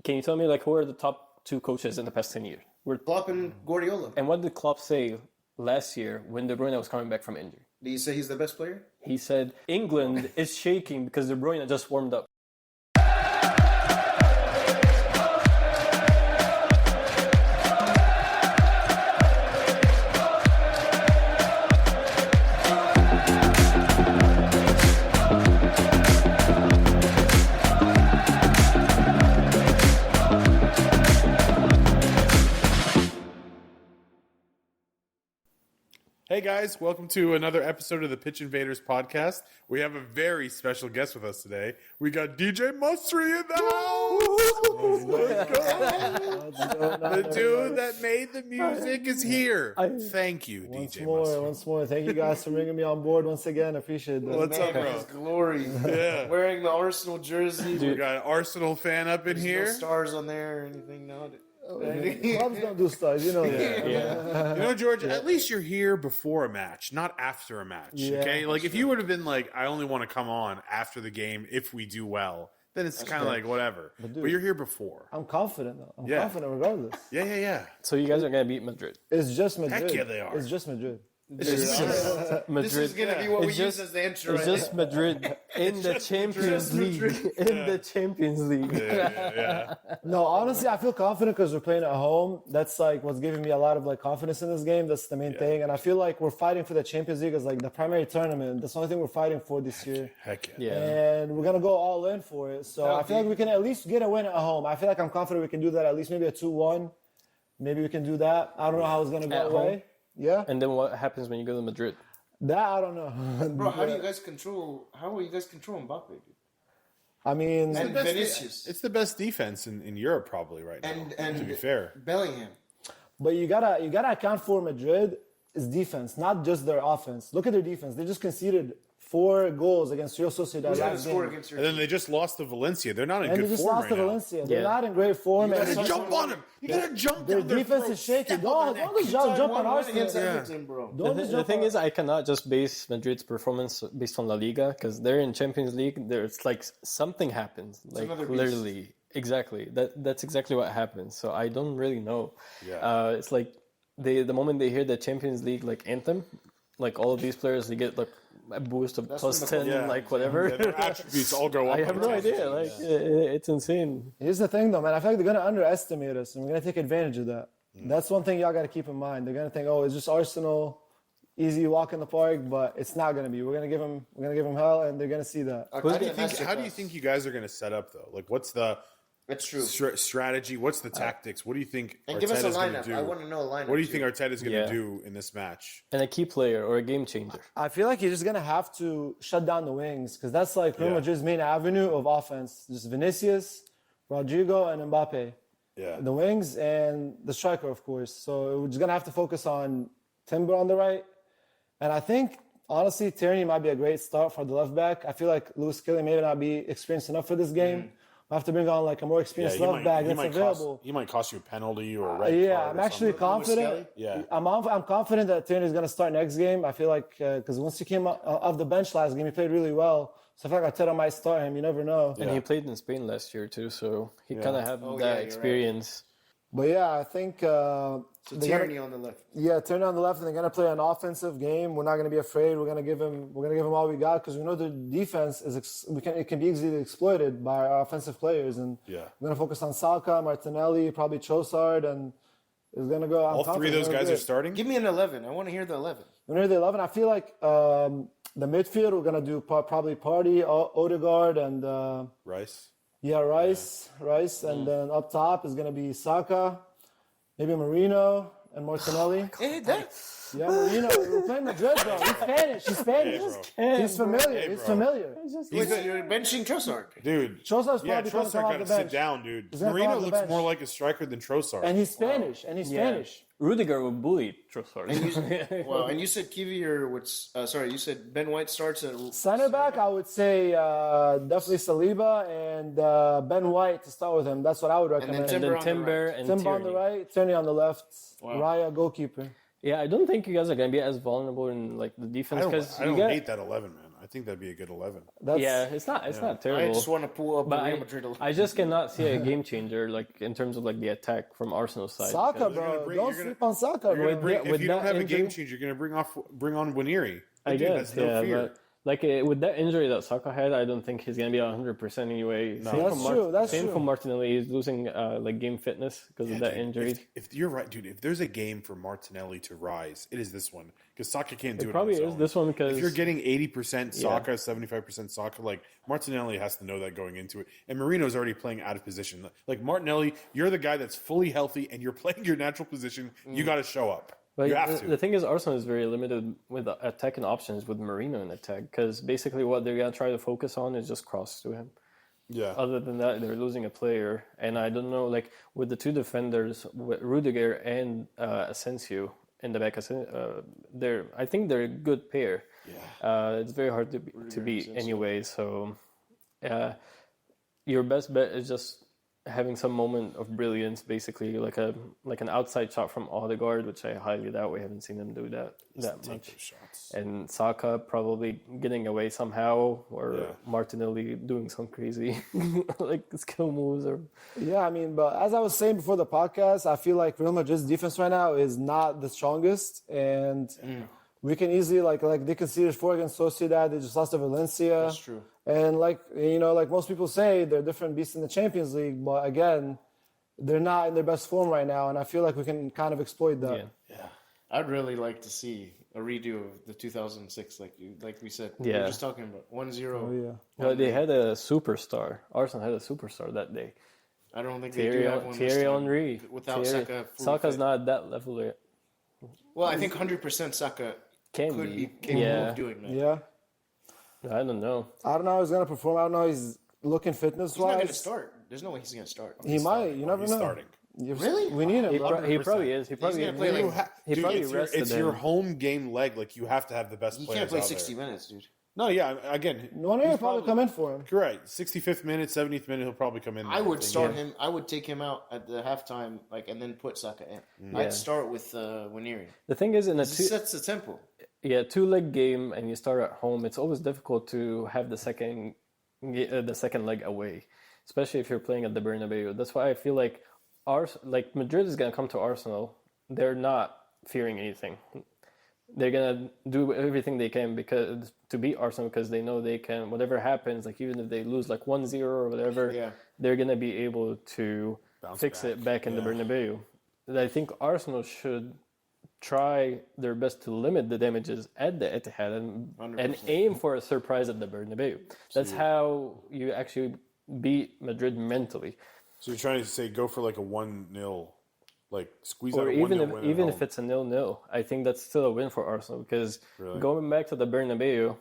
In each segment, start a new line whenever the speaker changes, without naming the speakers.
Can you tell me, like, who are the top 2 coaches in the past 10 years?
Klopp and Guardiola.
And what did Klopp say last year when De Bruyne was coming back from injury?
Did he say he's the best player?
He said, England is shaking because De Bruyne just warmed up.
Hey guys, welcome to another episode of the Pitch Invaders podcast. We have a very special guest with us today. We got DJ Masri in the house! Let's go. The dude that made the music is here. Thank you, DJ Masri.
Once more. Thank you guys for bringing me on board once again. I appreciate that.
What's up, bro?
His glory.
Yeah.
Wearing the Arsenal jersey.
We got an Arsenal fan up in here.
No stars on there or anything. No.
Clubs don't do stars, you know that.
You know, George, at least you're here before a match, not after a match.
Yeah,
okay? Like, if you would have been like, I only want to come on after the game if we do well, then it's kind of like, whatever. But you're here before.
I'm confident, though. I'm confident regardless.
Yeah.
So you guys are going to beat Madrid.
It's just Madrid.
Heck yeah, they are.
It's just Madrid.
Madrid.
This is going to be what we use as the intro.
It's just Madrid in the Champions League. In the Champions League.
Yeah.
No, honestly, I feel confident because we're playing at home. That's like what's giving me a lot of like confidence in this game. That's the main thing. And I feel like we're fighting for the Champions League as like the primary tournament. That's the only thing we're fighting for this year.
Heck
Yeah.
And we're going to go all in for it. So I feel like we can at least get a win at home. I feel like I'm confident we can do that. At least maybe a 2-1. Maybe we can do that. I don't know how it's going to go
At
away.
home?
Yeah.
And then what happens when you go to Madrid?
That I don't know.
Bro, how will you guys control Mbappe, dude?
I mean,
And Vinicius.
It's the best defense in Europe probably right now,
And
to be fair.
Bellingham.
but you gotta account for Madrid is defense, not just their offense. Look at their defense. They just conceded 4 goals against Real Sociedad
Who's going to
last
score
game.
against your
And then they just lost to Valencia. They're not in
And they
good
just
form
lost
right
to
now.
Valencia. They're
Yeah.
not in great form.
You
And
gotta
they
Jump on him. You gotta jump
their
down their
defense
throat,
is shaky.
step on their
Don't just jump on Arsenal.
against Everton, bro.
Don't
The,
just
the
jump
thing
on
is, I cannot just base Madrid's performance based on La Liga because they're in Champions League. There's like something happens, like
another beast.
literally, exactly. That's exactly what happens. So I don't really know.
Yeah.
It's like the moment they hear the Champions League like anthem, like all of these players, they get like a boost of plus
when
10,
Yeah.
like whatever.
Yeah, their attributes all go up.
I have no idea. Like it's insane.
Here's the thing, though, man. I feel like they're gonna underestimate us, and we're gonna take advantage of that. That's one thing y'all gotta keep in mind. They're gonna think, oh, it's just Arsenal, easy walk in the park, but it's not gonna be. We're gonna give them hell, and they're gonna see that.
How do you think you guys are going to set up though? Like, what's the
That's true.
strategy? What's the tactics? What do you think
And give us a
Arteta's going to
lineup.
do?
I want to know a lineup.
What do you
too.
think Arteta's going to
Yeah.
do in this match?
And a key player or a game changer.
I feel like you're just gonna have to shut down the wings because that's like Real
Yeah.
Madrid's main avenue of offense. Just Vinicius, Rodrigo, and Mbappe.
Yeah.
The wings and the striker, of course. So we're just gonna have to focus on Timber on the right, and I think honestly Tierney might be a great start for the left back. I feel like Lewis Kelly may not be experienced enough for this game. We'll have to bring on like a more experienced left back that's available.
He might cost you a penalty or a red
Yeah,
card
I'm
or
actually
something.
confident.
Yeah.
I'm confident that Tierney is going to start next game. I feel like because once he came off the bench last game, he played really well. So I feel like Arteta might start him. You never know.
And he played in Spain last year too, so he kind of had
Oh,
that
yeah, you're
experience.
But yeah, I think
So Tierney on the left.
Tierney on the left, and they're going to play an offensive game. We're not going to be afraid. We're going to give him all we got because we know the defense it can be easily exploited by our offensive players, and we're going to focus on Saka, Martinelli, probably Trossard, and it's going to go.
All 3 of those guys are starting?
Give me an 11. I want to hear the 11.
When we're the 11, I feel like the midfield we're going to do probably Partey, Odegaard, and
Rice?
Yeah, Rice, and then up top is gonna be Saka, maybe Marino and Martinelli.
Hey, that.
Yeah, Marino. We're playing Madrid, bro. He's Spanish. He's familiar. He's familiar.
Wait, so you're benching Trossard.
Dude.
Trossard's
Yeah,
probably gonna
Trossard
come off
got
the
to sit
bench.
down, dude.
gonna come
Marino
off the
looks
bench.
more like a striker than Trossard.
And he's Spanish. Spanish.
Rudiger would bully Trossard.
Wow, and you said Kiwi or you said Ben White starts at
Center back, I would say definitely Saliba and Ben White to start with him. That's what I would recommend.
and then
on the
Timber
right.
and
Timber on the
Tierney.
right, Tierney on the left, Raya goalkeeper.
Yeah, I don't think you guys are gonna be as vulnerable in like the defense because
I don't hate that 11, man. I think that'd be a good 11.
Yeah, it's not terrible.
I just want to pull up
But
the Real Madrid.
I just cannot see a game changer like in terms of like the attack from Arsenal's side.
Saka,
because-
bro.
bring-
Don't
you're
sleep on Saka,
You're
bro.
gonna bring,
with
if you don't
that
have a game
injury-
change, you're going to bring on Guinieri.
I
Dude,
guess,
that's no fear.
but like with that injury that Saka had, I don't think he's gonna be 100% anyway.
No.
That's
Same
true.
for Martinelli. He's losing like game fitness because of that
Dude,
injury.
If you're right, dude, if there's a game for Martinelli to rise, it is this one because Saka can't do it.
Probably
on his
is
own.
this one because
If you're getting 80% Saka, 75% Saka, like Martinelli has to know that going into it. And Marino's already playing out of position. Like Martinelli, you're the guy that's fully healthy and you're playing your natural position. You got to show up.
But
you have to.
the thing is, Arsenal is very limited with attacking options with Marino in attack because basically what they're gonna try to focus on is just cross to him.
Yeah.
Other than that, they're losing a player, and I don't know, like with the two defenders, with Rudiger and Asensio in the back, I think they're a good pair.
Yeah.
It's very hard to beat anyway. So, your best bet is just having some moment of brilliance, basically like an outside shot from Odegaard, which I highly doubt. We haven't seen him do that
Take
much.
those shots.
And Saka probably getting away somehow, or Martinelli doing some crazy like skill moves. Or
Yeah, I mean, but as I was saying before the podcast, I feel like Real Madrid's defense right now is not the strongest, and we can easily like they conceded 4 against Sociedad. They just lost to Valencia.
That's true.
And like like most people say, they're different beasts in the Champions League, but again, they're not in their best form right now, and I feel like we can kind of exploit that.
yeah.
I'd really like to see a redo of the 2006, like we said. We
Yeah.
were just talking about 1-0.
Oh yeah.
No, they had a superstar. Arsenal had a superstar that day.
I don't think they do have one this
Thierry
time
Henry.
without Saka. fully
Saka's
fit.
not at that level yet.
Well, I think 100% Saka
Can
could
be.
be capable
Yeah.
of doing that.
Yeah.
I don't know.
I don't know how he's gonna perform. I don't know how he's looking fitness
He's not going to
wise.
start. There's no way he's going to start.
He might. You never
He's
know.
starting.
Really?
We need him.
He,
bro.
he probably is. He probably
gonna play
You
like-
he
dude,
probably
it's
rested
your
him.
home game leg. Like you have to have the best
He
players
can't play
out
60
there.
minutes, dude.
No, yeah. Again,
No, he'll probably come in for him.
correct. 65th minute, 70th minute, he'll probably come in.
I would
think.
start him. I would take him out at the halftime, and then put Saka in.
Yeah.
I'd start with Waneri.
The thing is, in a
It sets the tempo.
two-leg game, and you start at home, it's always difficult to have the second leg away, especially if you're playing at the Bernabeu. That's why I feel like Madrid is gonna come to Arsenal. They're not fearing anything. They're gonna do everything they can to beat Arsenal because they know they can. Whatever happens, like even if they lose like 1-0 or whatever,
Yeah.
they're gonna be able to fix
back.
it back in the
Yeah.
Bernabeu. And I think Arsenal should try their best to limit the damages at the Etihad and
100%.
aim for a surprise at the Bernabeu. That's how you actually beat Madrid mentally.
So you're trying to say go for like a 1-0, like squeeze out
Or
a
even
1-0 win at
if
home.
it's a 0-0, I think that's still a win for Arsenal because
Really?
going back to the Bernabeu,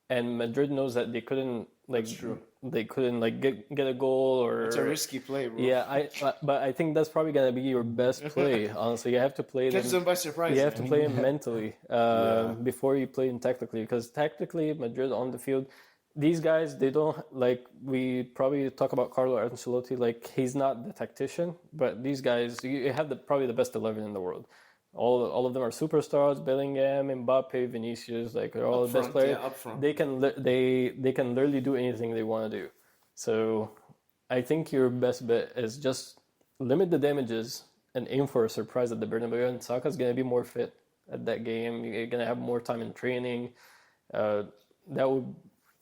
and Madrid knows that they couldn't get a goal or
It's a risky play, bro.
yeah. But I think that's probably gonna be your best play. Honestly, you have to play
Catch them by surprise.
You have to
man.
play him mentally before you play him tactically. Because tactically, Madrid on the field, these guys, they don't like. We probably talk about Carlo Ancelotti, like he's not the tactician, but these guys, you have probably the best 11 in the world. All of them are superstars. Bellingham, Mbappe, Vinicius, like they're all
Up
the best
front,
players.
yeah, up front.
They can literally do anything they want to do. So I think your best bet is just limit the damages and aim for a surprise at the Bernabeu. And Saka's going to be more fit at that game. You're going to have more time in training.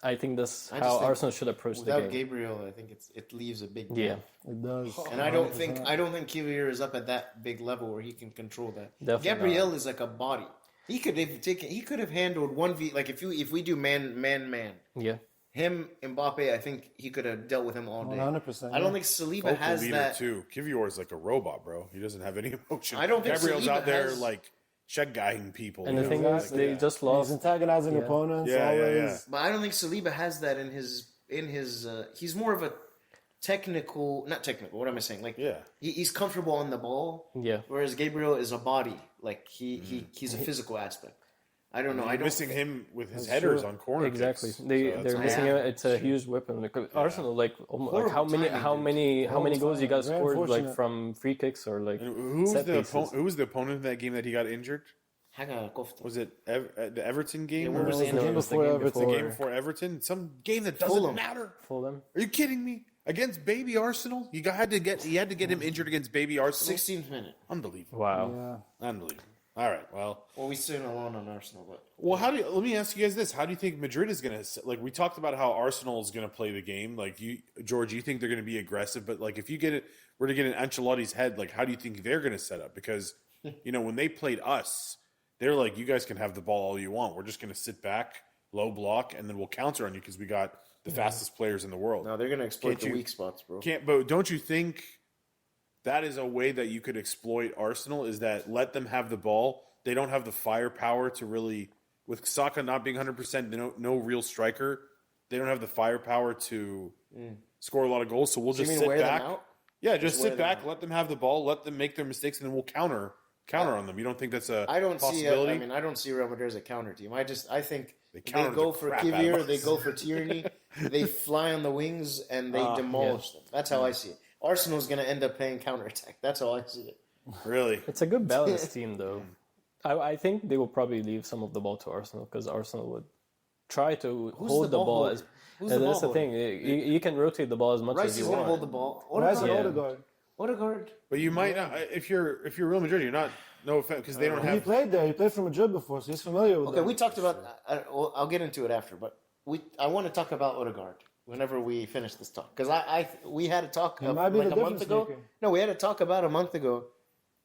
I think that's
I
how
just think
Arsenal should approach the
Without
game.
Gabriel, I think it leaves a big
Yeah,
gap.
It does.
And I don't think Kivier is up at that big level where he can control that.
Definitely
Gabriel is like a body. He could have handled 1v, like if we do man.
yeah.
Him, Mbappe, I think he could have dealt with him all day.
100%.
I don't think Saliba
Vocal
has
leader
that.
too. Kivior is like a robot, bro. He doesn't have any emotion.
I don't think
Gabriel's
Saliba
out there
has-
like check guying people.
And
you
the
know,
thing
like,
is, they
yeah.
just
He's
lost.
antagonizing opponents.
Yeah, yeah,
always.
yeah.
But I don't think Saliba has that in his. He's more of a not technical. What am I saying? Like,
Yeah.
he's comfortable on the ball.
Yeah.
Whereas Gabriel is a body. Like he's a physical aspect. I don't know. I don't
missing him with his headers
true.
on corner.
Exactly,
kicks.
they're
So that's
missing
Yeah.
it. It's a huge weapon. Like, Arsenal, like
Horrible
how many
Horrible
goals you guys
timing. Very
scored like
unfortunate.
from free kicks or like
Who was
set
the
pieces.
who was the opponent in that game that he got injured?
Haga kofta.
Was it the Everton game?
Yeah, where was
It was
the
the game
end?
before Everton.
The game before Everton? Some game that doesn't
Fulham.
matter.
Fulham.
Are you kidding me? Against baby Arsenal? You had to get him injured against baby Arsenal?
16th minute.
Unbelievable.
Wow.
Yeah.
Unbelievable. All right, well.
Well, we stood alone on Arsenal, but
Let me ask you guys this. How do you think Madrid is going to, like, we talked about how Arsenal is going to play the game. Like, George, you think they're going to be aggressive, but, like, if you were to get in Ancelotti's head, like, how do you think they're going to set up? Because, when they played us, they're like, you guys can have the ball all you want. We're just going to sit back, low block, and then we'll counter on you because we got the fastest players in the world.
no, they're going to exploit
Can't
the weak spots, bro.
But don't you think that is a way that you could exploit Arsenal, is that let them have the ball. They don't have the firepower to really, with Saka not being 100%, no real striker, they don't have the firepower to score a lot of goals. So we'll
So you
just
mean
sit
wear
back.
them out?
Yeah, just
wear
sit
them
back,
out.
let them have the ball, let them make their mistakes, and then we'll counter on them. You don't think that's a
I don't see.
possibility?
I don't see Real Madrid as a counter team. I think
They
they
countered
go
the
for
crap out of
Kivior,
us.
they go for Tierney, they fly on the wings and they demolish them. That's how I see it. Arsenal's going to end up playing counterattack. That's how I see it.
Really?
It's a good balanced team, though. I think they will probably leave some of the ball to Arsenal because Arsenal would try to hold the ball as.
Who's
And
the
that's
ball
the thing. You can rotate the ball as much
Rice
as
is
you
going to
want.
hold the ball.
Rice and
Yeah.
Odegaard.
Odegaard.
But you might not, if you're Real Madrid, you're not, no offense, because they don't
He
have.
played there. He played for Madrid before, so he's familiar with
Okay,
them.
we talked about. I'll get into it after, but I want to talk about Odegaard whenever we finish this talk because we had a talk
might be
like
the
a month
difference
ago.
maker.
No, we had a talk about a month ago.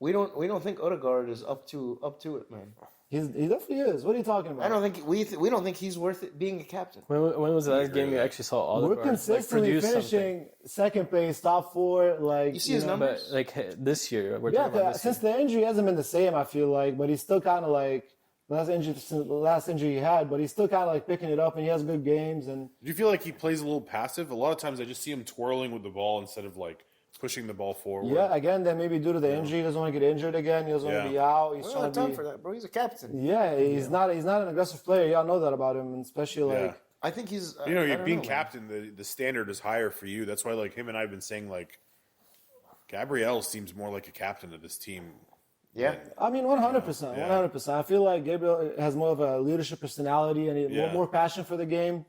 We don't think Odegaard is up to it, man.
He definitely is. What are you talking about?
I don't think we don't think he's worth it being a captain.
When was the last game you actually saw Odegaard
We're consistently
produce
finishing second place, top four. Like
You see his
know.
numbers?
But like this year, we're
Yeah,
talking about this
since
year.
the injury hasn't been the same, I feel like, but he's still kind of like the last injury he had, but he's still kind of like picking it up, and he has good games. And
Do you feel like he plays a little passive? A lot of times I just see him twirling with the ball instead of like pushing the ball forward.
yeah, again, then maybe due to the injury, he doesn't want to get injured again. He doesn't want to be out. He's
We don't
trying
have
to
time
be.
for that, bro. He's a captain.
Yeah, he's not an aggressive player. Y'all know that about him, and especially like.
Yeah.
I think he's.
You know,
I
you're
don't
being
man.
captain, the standard is higher for you. That's why, like, him and I have been saying, like, Gabriel seems more like a captain of this team.
Yeah.
I mean, 100%.
Yeah.
100%. I feel like Gabriel has more of a leadership personality and
Yeah.
more passion for the game.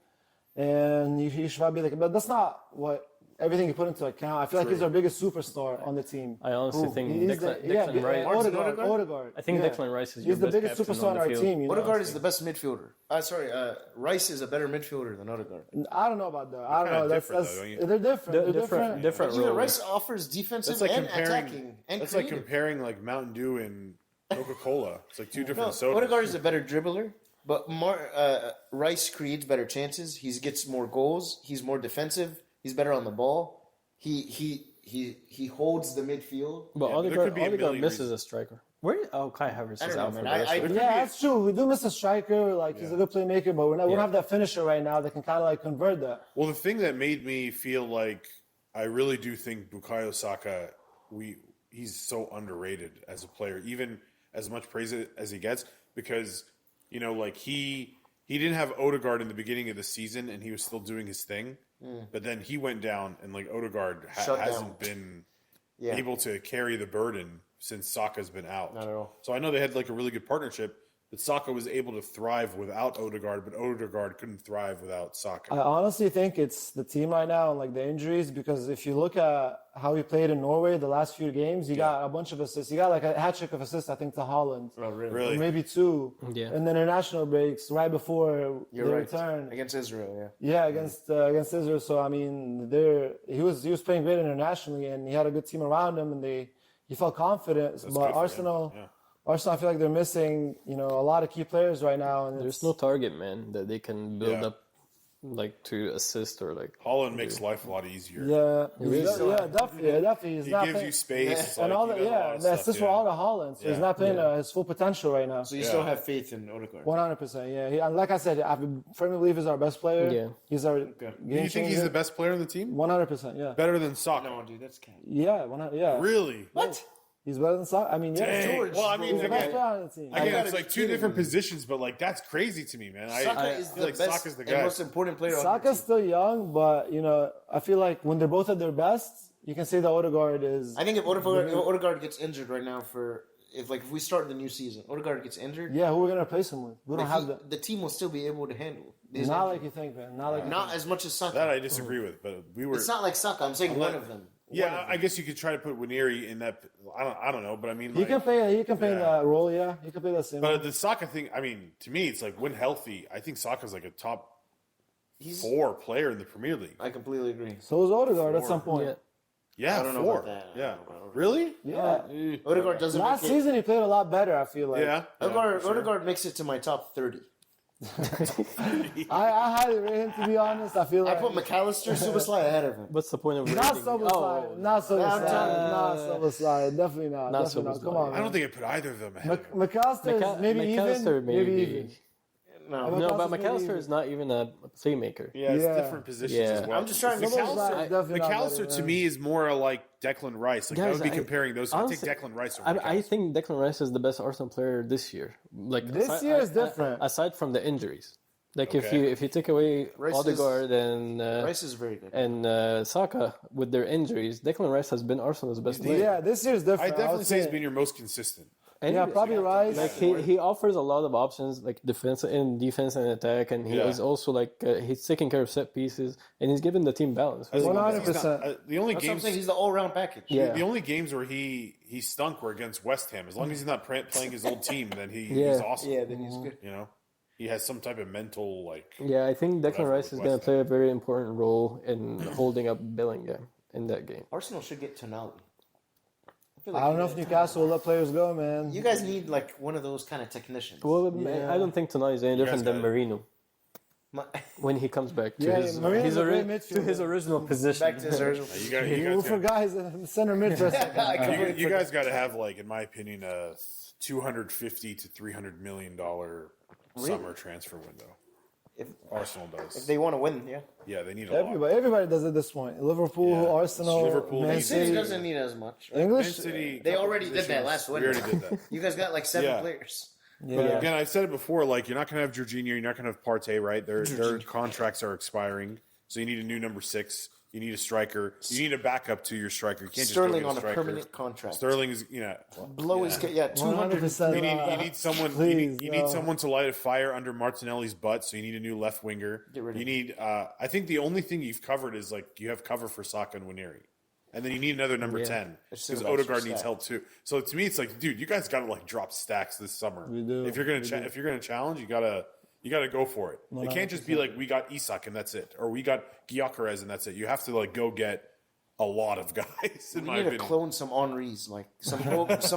And he should probably be like, but that's not what everything you put into account. I feel like he's our biggest superstar on the team.
I honestly think
He's
Declan Rice.
Odegaard.
I think
Yeah.
Declan Rice is
He's the
your
biggest
best captain
superstar on
the
our
field.
team. You know?
Odegaard is the best midfielder. Rice is a better midfielder than Odegaard.
I don't know about that. I don't
kinda
know.
different, though, don't you?
They're different. They're different.
Different
Even
role.
Rice offers defensive
That's like
and
comparing.
attacking and
That's
creative.
like comparing like Mountain Dew and Coca-Cola. It's like two different
No,
sodas.
Odegaard is a better dribbler, but Rice creates better chances. He gets more goals. He's more defensive. He's better on the ball. He holds the midfield.
But
there
Odegaard,
could be a
Odegaard
million
misses
reasons.
a striker. Where? Oh, Kai Havertz
I
is
don't
out
know,
for
man.
the rest of the
Yeah, that's true. We do miss a striker. Like he's a good playmaker, but we don't have that finisher right now that can kind of like convert that.
Well, the thing that made me feel like I really do think Bukayo Saka, he's so underrated as a player, even as much praise as he gets, because you know, like he didn't have Odegaard in the beginning of the season, and he was still doing his thing, but then he went down, and like Odegaard
Shut
hasn't
down.
been
Yeah.
able to carry the burden since Saka's been out.
Not at all.
So I know they had like a really good partnership. That Saka was able to thrive without Odegaard, but Odegaard couldn't thrive without Saka.
I honestly think it's the team right now and like the injuries, because if you look at how he played in Norway the last few games, he got a bunch of assists. He got like a hat trick of assists, I think, to Holland.
Oh, really?
Really?
Or maybe two.
Yeah.
And then international breaks right before
You're
they
right.
return.
Against Israel, yeah.
Yeah, against Israel. So I mean, he was playing great internationally, and he had a good team around him, and he felt confident.
That's
but
good for
Arsenal.
him. Yeah.
Arsenal, I feel like they're missing, a lot of key players right now. And
There's no target man that they can build
Yeah.
up, like to assist or like.
Holland makes life a lot easier.
definitely. He's
He
not
gives
playing,
you space.
and
like,
all
he
that.
does a lot
Yeah,
of
that's
stuff,
just for all the Holland. So he's
Yeah.
not playing his full potential right now.
So you still have faith in Odegaard?
100%. Yeah, and like I said, I firmly believe he's our best player.
Yeah.
He's our
Do you think he's the best player on the team?
100%. Yeah.
Better than Saka?
No, dude, that's cat.
Yeah. 100, yeah.
Really?
What?
He's better than Saka. I mean, yeah.
Dang.
George,
Well, I mean,
He's the best
again,
player on the team.
it's like two different positions, but like that's crazy to me, man.
Saka
I
is
feel
the
like
best
Saka's the
and
guy.
most important player on the
Saka's
team.
still young, but I feel like when they're both at their best, you can say that Odegaard is.
I think if Odegaard gets injured right now if we start the new season, Odegaard gets injured,
Yeah, who are we gonna replace him with? We don't have
the team will still be able to handle. These
Not
injuries.
like you think, man. Not like you
Not
think.
as much as Saka.
That I disagree with, but we were.
It's not like Saka. I'm saying one of them.
Yeah, I guess you could try to put Waneri in that. I don't know, but I mean,
He
like,
can play. He can play that role. Yeah, he can play the same.
but the Saka thing. I mean, to me, it's like when healthy. I think Saka's like a top 4 player in the Premier League.
I completely agree.
So is Odegaard at some point.
Yeah.
Yeah,
I don't know
4.
about that. I
Yeah,
don't know about
really?
Yeah.
Odegaard doesn't.
Last
make it.
season he played a lot better. I feel like.
Yeah.
Odegaard makes it to my top 30.
I highly rate him, to be honest. I feel
I
like
put McAllister, Superslide ahead of him.
What's the point of
not
rating?
Soboslai, not Soboslai, definitely not.
Not
Definitely not. Come
Soboslai.
on,
I don't
man.
think I put either of them ahead.
McAllister is maybe
McAllister
even. Maybe even.
No.
No, but
McAllister's maybe
McAllister
even.
is not even a playmaker.
Yeah, it's
Yeah.
different positions
Yeah.
as well.
I'm just trying to.
Soboslai is definitely not
McAllister
better,
to
man.
me is more like Declan Rice. Like I
Guys,
would be
I-
comparing those.
honestly,
I take Declan Rice over
I
McAllister.
think Declan Rice is the best Arsenal player this year. Like
This year is different.
Aside from the injuries, like
Okay.
if you take away
Rice is-
Odegaard and
Rice is very good.
Saka with their injuries, Declan Rice has been Arsenal's best player.
Yeah, this year's
I
different.
definitely
would
say he's been your most consistent.
And
Yeah, probably Rice.
Like he offers a lot of options, like defense and attack, and he
Yeah.
is also like he's taking care of set pieces, and he's giving the team balance.
100%.
The only
That's what I'm
games.
saying. He's the all-round package.
Yeah.
The only games where he stunk were against West Ham. As long as he's not playing his old team, then he's
Yeah.
awesome.
Yeah, then he's good.
You know, he has some type of mental like.
Yeah, I think Declan
Whatever
Rice
with
is going
West
to play a very important role in holding up Bellingham in that game.
Arsenal should get Tonali.
I don't know if Newcastle will let players go, man.
You guys need like one of those kind of technicians.
Well, I don't think tonight is any different than
got it.
Marino
My-
when he comes back to
Yeah,
his
Marino's a great midfielder.
to his original position.
Back to his original.
You
For guys in center mid for a second.
you guys got to have like, in my opinion, a $250 to $300 million summer transfer window.
If
Arsenal does.
they want to win, yeah.
Yeah, they need a lot.
Everybody does at this point. Liverpool,
Yeah.
Arsenal,
Liverpool
Man
needs-
City
City.
doesn't need as much. Right?
English.
Man City,
They
couple
already did that
positions.
last
We
winter.
already did that.
You guys got like 7
Yeah.
players.
But again, I've said it before. Like, you're not going to have Jorginho. You're not going to have Partey. Right? Their contracts are expiring, so you need a new number 6. You need a striker. You need a backup to your striker. You can't
Sterling
just
on
go
a
get a striker.
permanent contract.
Sterling is
Blow his 200.
100%.
You need someone.
Please,
you need someone to light a fire under Martinelli's butt. So you need a new left winger.
Get rid of
You need. I think the only thing you've covered is like you have cover for Saka and Waneri, and then you need another number 10
It's still
because
about
Odegaard
your
needs
stack.
help too. So to me, it's like, dude, you guys got to like drop stacks this summer.
We do.
If you're gonna challenge, you gotta go for it. It can't just be like we got Isak and that's it, or we got Gyökeres and that's it. You have to like go get a lot of guys. In
We
my
need to
opinion.
clone some Henrys, like some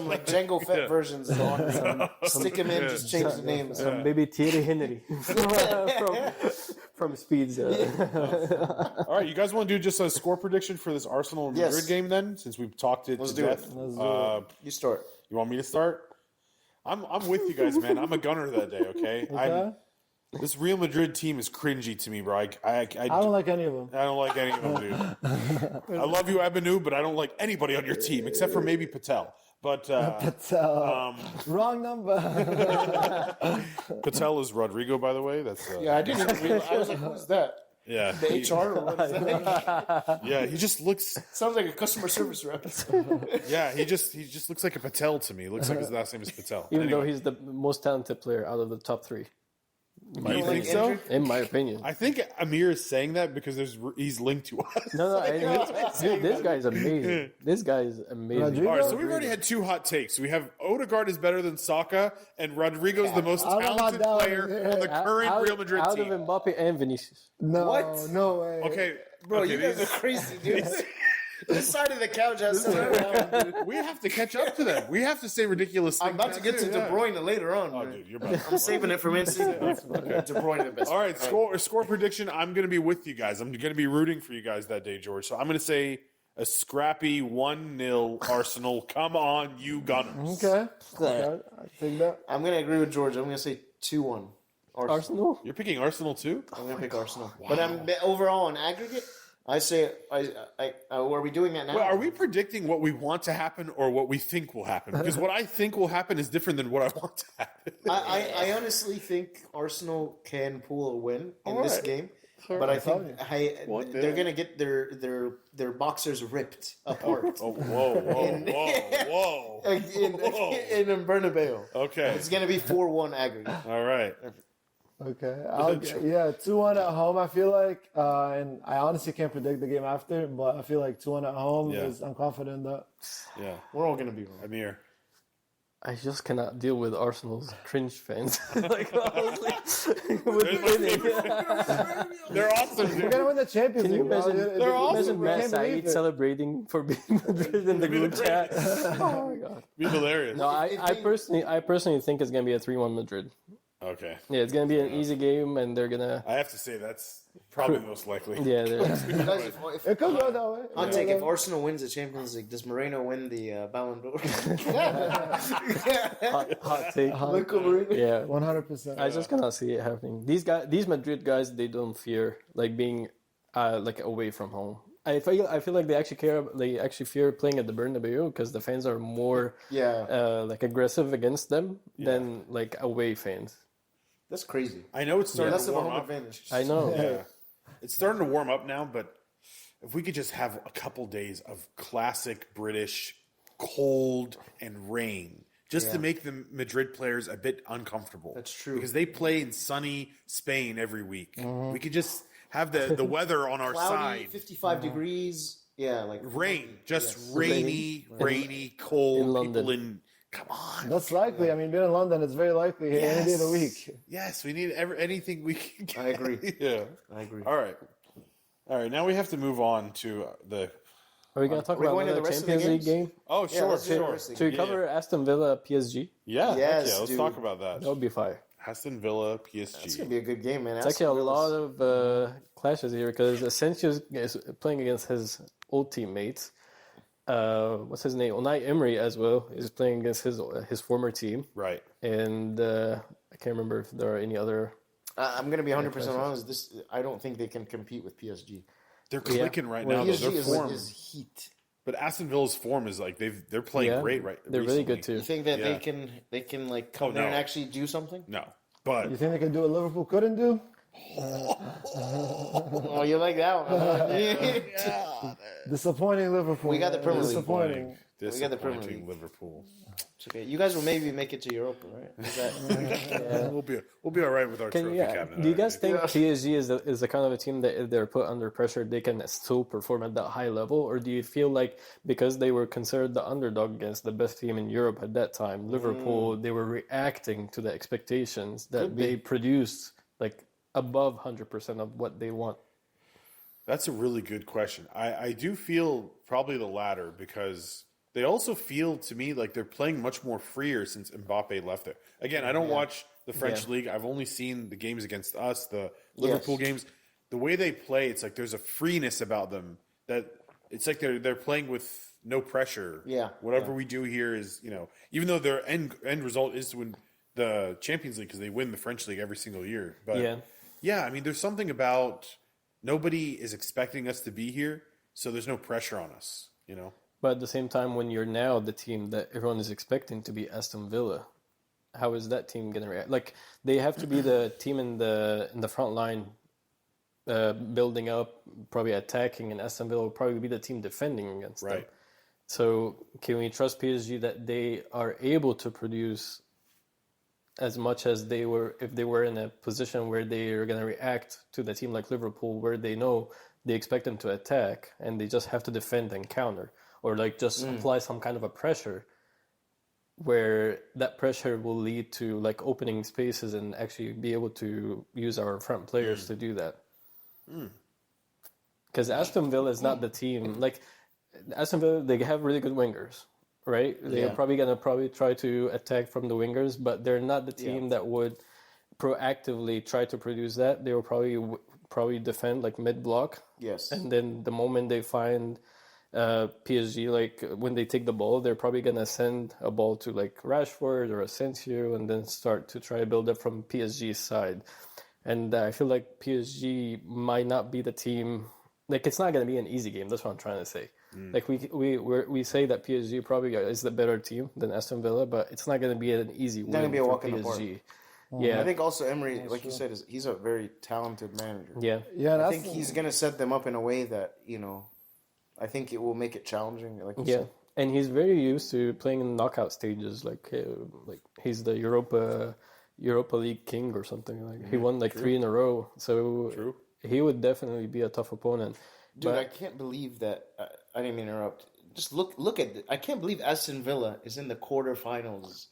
like Django Fett versions of Henry. Stick him in, just change the names.
Maybe Thierry Henry from Speeds.
All right, you guys want to do just a score prediction for this Arsenal and
Yes.
Madrid game then, since we've talked it
Let's
to
do it.
death?
You start.
You want me to start? I'm with you guys, man. I'm a gunner that day. Okay. This Real Madrid team is cringy to me, bro. I
don't like any of them.
I don't like any of them, dude. I love you, Ebanu, but I don't like anybody on your team except for maybe Patel. But
Wrong number.
Patel is Rodrigo, by the way. That's
Yeah, I didn't even realize. I was like, who's that?
yeah.
The HR or what is that?
Yeah, he just looks.
Sounds like a customer service rep.
Yeah, he just looks like a Patel to me. Looks like his last name is Patel.
Even though
Anyway.
he's the most talented player out of the top 3,
You think so?
in my opinion.
I think Amir is saying that because he's linked to us.
No, dude, this guy is amazing. This guy is amazing.
Rodrigo?
All right, so we've already had 2 hot takes. We have Odegaard is better than Saka, and Rodrigo's the most
I don't know about
talented
that one.
player on the current Real Madrid
out
team.
of Mbappe and Vinicius.
No,
What?
no way.
Okay,
Bro,
okay,
you guys are crazy, dude. This side of the couch has dude.
we have to catch up to them. We have to say ridiculous things.
I'm about to get to
too,
De
yeah.
Bruyne later on.
Oh,
man.
dude, you're about to.
I'm saving it for Man City. De Bruyne the best.
All right, score prediction. I'm going to be with you guys. I'm going to be rooting for you guys that day, George. So I'm going to say a scrappy 1-0 Arsenal. Come on, you Gunners.
Okay. I think that.
I'm going to agree with George. I'm going to say 2-1.
Arsenal?
You're picking Arsenal too?
I'm going to pick Arsenal. But overall on aggregate, I say, are we doing that now?
Well, are we predicting what we want to happen or what we think will happen? Because what I think will happen is different than what I want to happen.
I honestly think Arsenal can pull a win in this
right.
game. but I think
What the
they're
heck?
gonna get their boxers ripped apart
Oh, whoa.
in Bernabeu.
Okay.
It's gonna be 4-1 aggregate.
All right.
Okay. 2-1 at home, I feel like. And I honestly can't predict the game after, but I feel like 2-1 at home I'm confident in that.
Yeah.
We're all gonna be wrong.
Amir.
I just cannot deal with Arsenal's cringe fans. Like, honestly, with winning.
They're awesome,
We're
dude.
going to win the Champions
Can you
League. bro.
imagine,
It-
They're
it-
awesome,
imagine
bro.
Matt
can't believe
Saeed
it.
celebrating for beating Madrid in the group chat? Oh my god!
Be hilarious.
No, I personally think it's gonna be a 3-1 Madrid.
Okay.
Yeah, it's gonna be an easy game, and they're gonna.
I have to say that's probably the most likely.
Yeah, they're.
Guys,
It could go that way.
I'll take if Arsenal wins the Champions League. Does Moreno win the Ballon d'Or?
hot take.
Look at Moreno.
Yeah,
100%.
I just cannot see it happening. These Madrid guys, they don't fear like being like away from home. I feel like they actually care. They actually fear playing at the Bernabeu because the fans are more like aggressive against them than like away fans.
That's crazy.
I know it's starting
That's
to
the
warm
home
up.
advantage.
I know.
Yeah. It's starting to warm up now, but if we could just have a couple days of classic British cold and rain, just to make the Madrid players a bit uncomfortable.
That's true.
Because they play in sunny Spain every week. We could just have the weather on our
Cloudy,
side.
55 degrees. Yeah, like
Rain. Just
Yes.
rainy, cold.
In London.
People in... Come on.
That's likely. I mean, being in London, it's very likely any day of the week.
Yes, we need anything we can get.
I agree.
Yeah.
I agree.
All right. Now we have to move on to the...
Are we gonna talk
we
about
going to the
another
rest of the
Champions League
games?
game?
Oh, sure,
let's do the
sure.
rest of the
Should we cover Aston Villa PSG?
Yeah,
Yes,
let's
dude.
talk about that.
That would be fire.
Aston Villa, PSG.
It's gonna be a good game, man.
It's actually a lot of clashes here because Asensio is playing against his old teammates. What's his name? Unai Emery as well is playing against his former team,
Right.
and I can't remember if there are any other.
I'm gonna be 100% honest. I don't think they can compete with PSG.
They're clicking right now. Though.
PSG
Their
is
form,
is heat.
but Aston Villa's form is like they're playing great right.
They're really good
recently.
too.
You think that
Yeah.
they can like come there and
no.
actually do something?
No, but
You think they can do what Liverpool couldn't do?
Oh, you like that one?
Disappointing Liverpool.
We got the
man.
Premier League.
Disappointing.
We got the Premier
disappointing
League.
Liverpool.
It's okay. You guys will maybe make it to Europa, right? Is that,
We'll be all right with our trophy cabinet.
Do you guys
already.
think PSG is the kind of a team that if they're put under pressure, they can still perform at that high level? Or do you feel like because they were considered the underdog against the best team in Europe at that time, Liverpool, they were reacting to the expectations that they produced like above 100% of what they want?
That's a really good question. I do feel probably the latter because they also feel to me like they're playing much more freer since Mbappe left there. Again, I don't watch the French league. I've only seen the games against us, the Liverpool games. The way they play, it's like there's a freeness about them that it's like they're playing with no pressure.
Yeah.
Whatever we do here is, even though their end result is to win the Champions League because they win the French league every single year. But I mean, there's something about nobody is expecting us to be here, so there's no pressure on us,
But at the same time, when you're now the team that everyone is expecting to be Aston Villa, how is that team going to react? Like they have to be the team in the front line, building up, probably attacking, and Aston Villa will probably be the team defending against them. So can we trust PSG that they are able to produce as much as they were if they were in a position where they are going to react to the team like Liverpool, where they know they expect them to attack and they just have to defend and counter? Or like just apply some kind of a pressure where that pressure will lead to like opening spaces and actually be able to use our front players to do that. Because Aston Villa is not the team. Like Aston Villa, they have really good wingers, right? They're probably going to try to attack from the wingers, but they're not the team that would proactively try to produce that. They will probably defend like mid-block.
Yes.
And then the moment they find PSG, like when they take the ball, they're probably gonna send a ball to like Rashford or Asensio, and then start to try to build up from PSG's side. And I feel like PSG might not be the team. Like it's not gonna be an easy game. That's what I'm trying to say. Like we say that PSG probably is the better team than Aston Villa, but it's not gonna be an easy win
gonna be a
for
walk in the park.
PSG. Yeah,
I think also Emery, like you said, he's a very talented manager.
yeah,
Yeah,
I
that's
think he's going to set them up in a way that, I think it will make it challenging. Like you
yeah.
said.
And he's very used to playing in knockout stages. Like he's the Europa League king or something. Like he won like 3 in a row. So he would definitely be a tough opponent.
Dude, I can't believe that. I didn't mean to interrupt. Just look at it. I can't believe Aston Villa is in the quarterfinals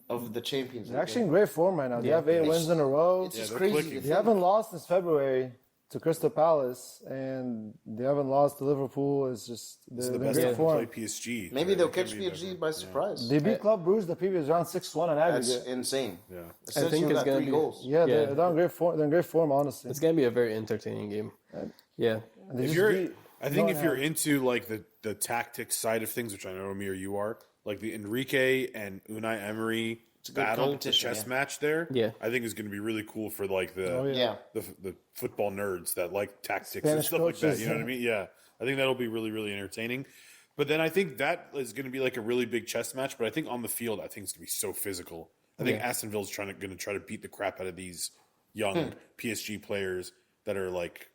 of the Champions League.
they're actually in great form right now. They have 8 wins in a row.
It's just
they're
crazy.
clicking.
to
They
think.
haven't lost since February to Crystal Palace, and they haven't lost to Liverpool. It's just
It's
they're
the
in
best
great
time to play
form.
PSG.
Maybe they'll
It can
catch
be
PSG
better.
by surprise.
They beat Club Brugge the previous round 6-1 on
That's
aggregate.
insane.
Yeah.
Essentially,
think it's
got
gonna
3
be-
goals.
Yeah,
Yeah.
they're in great form. They're in great form, honestly.
it's gonna be a very entertaining game. Yeah,
And they
If
just
you're,
beat
I think if you're
Nottingham.
into like the tactics side of things, which I know Amir you are, like the Enrique and Unai Emery
good
battle, the
competition,
chess
yeah.
match there,
Yeah.
I think is going to be really cool for like the
Oh, yeah.
Yeah.
the football nerds that like tactics and
Spanish
stuff like that.
coaches,
You know what I
yeah.
mean? Yeah, I think that'll be really really entertaining. But then I think that is going to be like a really big chess match. But I think on the field, I think it's going to be so physical. I think Aston Villa's going to try to beat the crap out of these young PSG players that are like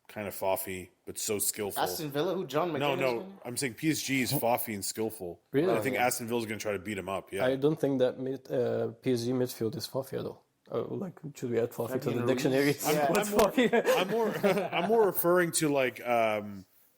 kind of foffy but so skillful.
Aston Villa, who John McGinn?
No, I'm saying PSG is foffy and skillful.
Really?
I think Aston Villa's going to try to beat him up. Yeah,
I don't think that PSG midfield is fluffy at all. Oh, like, should we add fluffy to the
Fabian
dictionary?
Ruiz. Yeah.
What's fluffy?
I'm more referring to like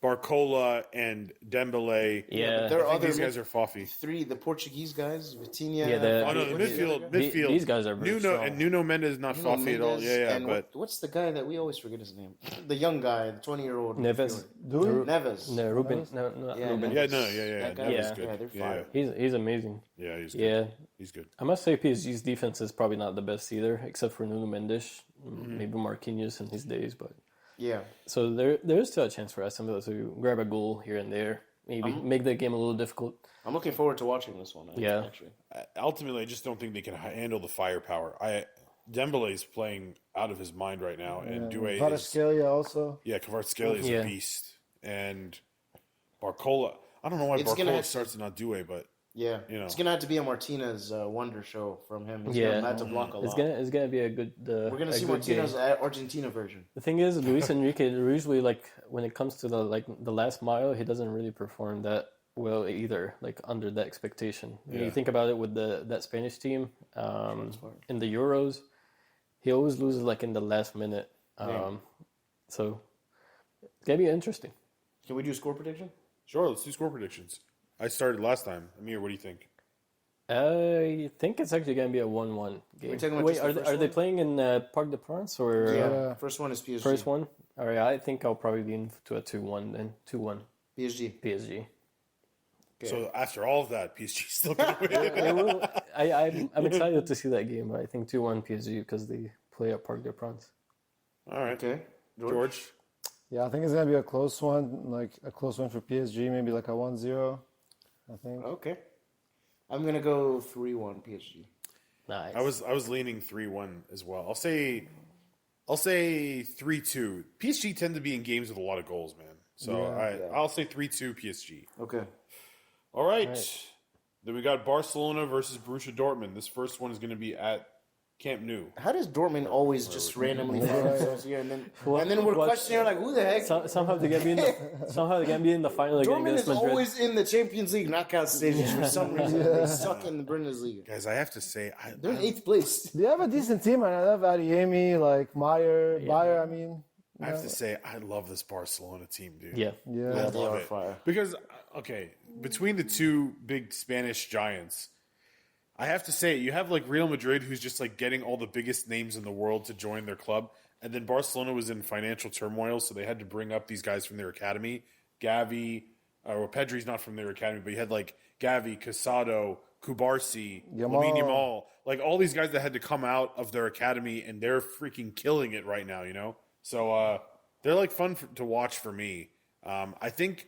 Barcola and Dembele.
Yeah.
There are
I think
other
these guys are foffy.
3, the Portuguese guys, Vitinha.
Yeah, the-
Oh no, the midfield.
These guys are very
Nuno
strong.
and Nuno Mendes not
Nuno
foffy at all.
Mendes,
Yeah,
and
but
what's the guy that we always forget his name? The young guy, the 20-year-old.
Neves.
Neves.
No, Ruben. No, not
Yeah,
Ruben.
Neves.
yeah,
That guy,
Neves
yeah.
good.
Yeah, they're
yeah,
fire.
He's amazing.
yeah, he's good.
Yeah.
He's good.
I must say PSG's defense is probably not the best either, except for Nuno Mendes, maybe Marquinhos in his days. But
Yeah.
so there is still a chance for Aston Villa to grab a goal here and there, maybe make the game a little difficult.
I'm looking forward to watching this one.
Yeah.
Actually.
Ultimately, I just don't think they can handle the firepower. Dembele is playing out of his mind right now, and Doué is
Kvaratskhelia also.
Kvaratskhelia is
Yeah.
a beast, and Barcola. I don't know why
It's gonna
Barcola
have-
starts and not Doué, but
Yeah.
You know.
It's going to have to be a Martinez wonder show from him. He's
Yeah.
going to have to block a lot.
It's gonna be a good.
We're going to
a
see
good game.
Martinez Argentina version.
The thing is, Luis Enrique usually like when it comes to the last mile, he doesn't really perform that well either. Like under the expectation. When
Yeah.
you think about it with that Spanish team in the Euros, he always loses like in the last minute. So it's gonna be interesting.
Can we do a score prediction?
sure, let's do score predictions. I started last time. Amir, what do you think?
I think it's actually gonna be a 1-1 game.
talking about
Wait,
just the
are
first
they
one?
playing in Parc des Princes or
Yeah. First one is PSG.
first one? All right, I think I'll probably be into a 2-1 then. 2-1
PSG.
PSG.
Okay.
So after all of that, PSG is still going to win.
It will, I'm excited to see that game, but I think 2-1 PSG because they play at Parc des Princes.
All right,
Okay.
George.
Yeah, I think it's gonna be a close one, like a close one for PSG, maybe like a 1-0. I think.
Okay. I'm going to go 3-1 PSG.
Nice.
I was leaning 3-1 as well. I'll say 3-2. PSG tend to be in games with a lot of goals, man. So I'll say 3-2 PSG.
Okay.
All right. Then we got Barcelona versus Borussia Dortmund. This first one is going to be at Camp Nou.
How does Dortmund always just randomly find themselves here and then we're
What-
questioning like who the heck?
Somehow they can be in the final again
Dortmund
against
is
Madrid.
always in the Champions League knockout stages for some reason. They suck in the Bundesliga.
Guys, I have to say,
They're in 8th place.
They have a decent team, and I love Adeyemi, like Meyer, Bayer. I mean,
I have to say, I love this Barcelona team, dude.
Yeah.
I
yeah.
They
love
are
it.
fire.
Because, okay, between the two big Spanish giants, I have to say, you have like Real Madrid, who's just like getting all the biggest names in the world to join their club. And then Barcelona was in financial turmoil, so they had to bring up these guys from their academy. Gavi, or Pedri's not from their academy, but you had like Gavi, Casado, Kubarsi, Lamine Yamal. Like all these guys that had to come out of their academy, and they're freaking killing it right now, you know? So they're like fun to watch for me. I think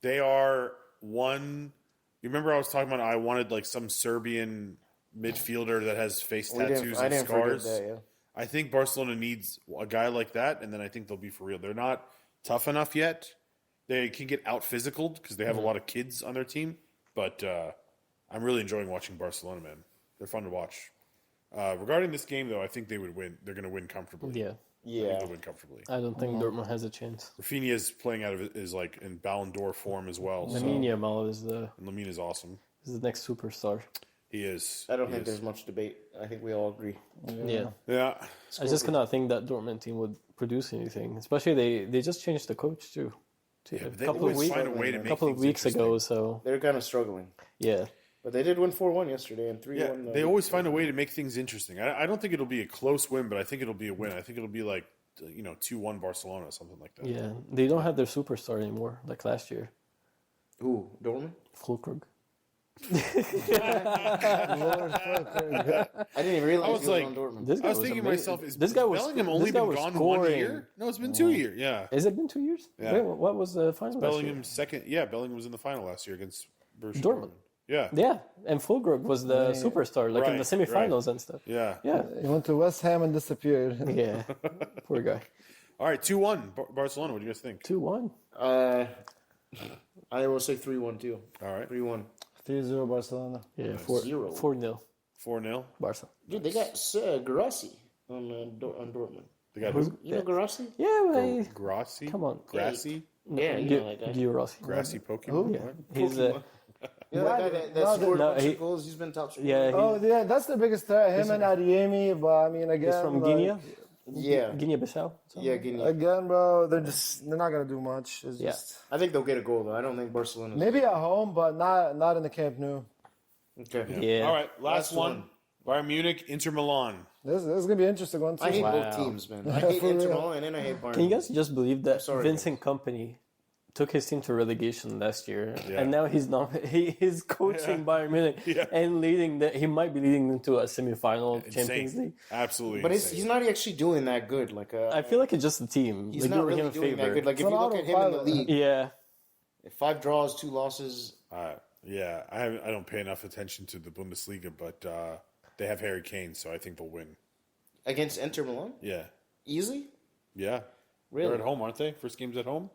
they are one... You remember I was talking about I wanted like some Serbian midfielder that has face tattoos
I
and
didn't
scars.
forget that, yeah.
I think Barcelona needs a guy like that, and then I think they'll be for real. They're not tough enough yet. They can get out physicaled because they have a lot of kids on their team. But I'm really enjoying watching Barcelona, man. They're fun to watch. Regarding this game, though, I think they would win. They're going to win comfortably.
Yeah.
I think
Yeah.
they'll win comfortably.
I don't think Dortmund has a chance.
Rafinha is playing out of is like in Ballon d'Or form as well. So.
Lamine Yamal is the
Lamine is awesome.
next superstar.
He is.
I don't
He
think
is.
there's much debate. I think we all agree.
Yeah.
Yeah.
I just cannot think that Dortmund team would produce anything. Especially they just changed the coach too.
Yeah,
A
but they
couple of
always
weeks,
find a way to make
couple of
things
weeks ago.
interesting.
So
They're kind of struggling.
yeah,
But they did win 4-1 yesterday and 3-1.
Yeah, they always find a way to make things interesting. I don't think it'll be a close win, but I think it'll be a win. I think it'll be like 2-1 Barcelona, something like that.
yeah. They don't have their superstar anymore, like last year.
Who? Dortmund?
Fulkrug.
I didn't even realize
I was
he was
like-
on Dortmund.
This guy
I was thinking to
amazing.
myself, is
this guy was
Bellingham only
this guy
been
was
gone
scoring.
1 year? No, it's been 2 years. Yeah.
Has it been 2 years?
Yeah.
Wait, what was the final? last year?
Bellingham second. Yeah, Bellingham was in the final last year against Borussia
Dortmund.
Yeah.
Yeah, and Fulkrug was the superstar, like in
Right,
the semifinals and stuff.
Yeah.
Yeah,
He went to West Ham and disappeared.
yeah. Poor guy.
All right, 2-1 Barcelona. What do you guys think?
2-1.
I will say 3-1 too.
All right.
3-1.
3-0 Barcelona.
Yeah,
0.
4-0
4-0.
Barca.
Dude, they got Garassi on Dortmund.
They got who?
You know Garassi?
Yeah, but
Grassi?
come on.
Grassy?
Yeah, you know that guy.
Gio Rossi.
Grassy Pokemon?
Yeah,
What?
he's
You know that guy that scored
no,
a bunch
he-
of goals? He's been top scorer.
yeah.
Oh, yeah, that's the biggest threat. Him and Adiemi, but I mean, again,
He's from
like,
Guinea.
Yeah.
Guinea-Bissau.
Yeah, Guinea.
Again, bro, they're not gonna do much. It's
Yeah.
just
I think they'll get a goal, though. I don't think Barcelona.
maybe at home, but not in the Camp Nou.
Okay.
Yeah.
All right, last
Last
one. Bayern Munich, Inter Milan.
This is gonna be an interesting one too.
I hate
Wow.
both teams, man. I hate
For
Inter
real.
Milan and I hate Bayern.
Can you guys just believe that
sorry,
Vincent Kompany took his team to relegation last year,
Yeah.
and now he's not. He's coaching Bayern Munich
Yeah.
and leading. He might be leading them to a semifinal Champions
Insane.
League.
Absolutely
But
insane.
he's not actually doing that good. Like
I feel like it's just the team.
he's
Like,
not
doing
really
him a
doing that
favor.
good. Like if
It's
you
an
look at him in the
autopilot.
league,
Yeah,
5 draws, 2 losses.
Yeah, I don't pay enough attention to the Bundesliga, but they have Harry Kane, so I think they'll win.
Against Inter Milan?
Yeah.
Easy?
Yeah.
Really?
They're at home, aren't they? First game's at home?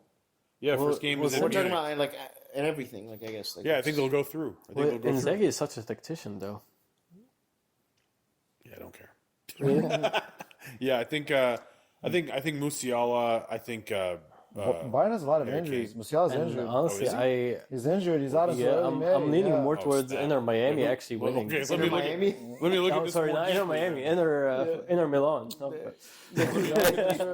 Yeah,
Well,
first game is in
We're talking
Munich.
about like and everything, like I guess. Like,
Yeah, I think they'll go through. I think
well,
they'll go through.
Inzaghi is such a tactician, though.
Yeah, I don't care. Yeah, I think Musiala, I think
Bayern has a lot of
Harry
injuries.
Kane.
Musiala's
And
injured.
honestly,
is he?
He's injured. He's out of
yeah, I'm leaning more towards
snap.
Inter Miami
Wait,
actually
well,
winning.
okay, let
Inter
me look
Miami?
Let me look at
Oh,
this.
sorry,
more
not Inter
deeply
Miami,
then.
Inter Milan. No.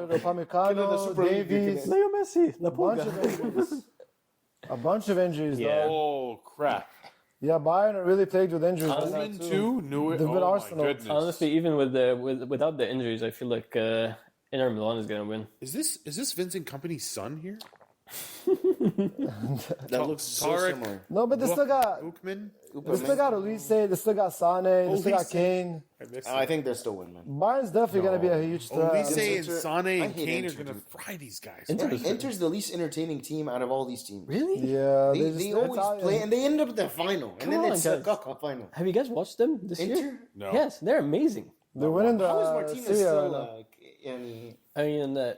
Upamecano,
Super League,
Davies,
Leo Messi, La
a bunch
Pulga.
of injuries. A bunch of injuries,
Yeah.
though.
Oh crap!
Yeah, Bayern are really plagued with injuries. right now,
Dortmund
too.
too knew it.
They've been
Oh my
Arsenal.
goodness!
Honestly, even without the injuries, I feel like Inter Milan is gonna win.
is this Vincent Company's son here?
that looks so
Tarek.
similar.
No, but they still got
Bookman.
they still got Elise, they still got Sane, they still got
Olise.
Kane.
I think they'll still win, man.
Bayern's definitely gonna be a huge threat.
Olise and
Inter-
Sane
I
and
hate
Kane are
Inter,
going to
dude.
fry these guys.
Inter-
right?
Inter's the least entertaining team out of all these teams.
Really?
Yeah,
They always play, and they end up at the final, and then
on,
it's the
guys.
cup final.
Have you guys watched them this year?
Inter?
No.
Yes, they're amazing.
They're winning the
How is Martinez
Serie A
still
right now.
like? And
I mean,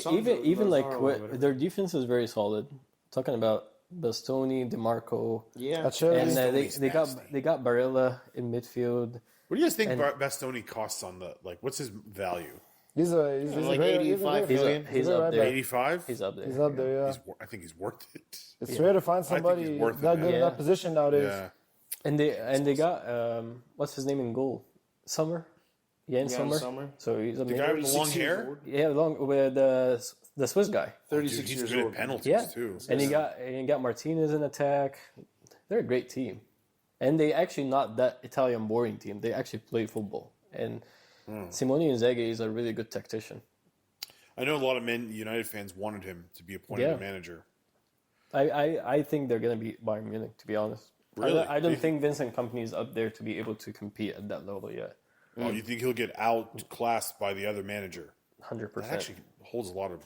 Something
even like
bizarre or whatever.
their defense is very solid. Talking about Bastoni, DeMarco,
yeah,
That's true.
and
Bastoni's
they got
nasty.
they got Barella in midfield.
What do you guys think Bastoni costs on the what's his value?
He's a
like
great,
85
he's a
million.
great
He's
right
up there.
back.
85.
He's up there.
He's up there, yeah.
I think he's worth it.
It's rare to find somebody
he's worth it,
that
man.
good in
Yeah.
that position nowadays.
Yeah.
And they got what's his name in goal? Summer,
Jan
Summer.
Sommer.
So he's
The
amazing.
guy with the long
36 years
hair.
old.
Yeah, along with the Swiss guy.
36
Dude, he's
years
good at
old.
penalties
Yeah,
too.
and you got Martinez in attack. They're a great team, and they actually not that Italian boring team. They actually play football, and Simone Inzaghi is a really good tactician.
I know a lot of United fans wanted him to be appointed
Yeah.
a manager.
I think they're gonna beat Bayern Munich. To be honest,
Really?
I don't think Vincent Kompany is up there to be able to compete at that level yet.
Oh, you think he'll get outclassed by the other manager?
100%.
That actually holds a lot of.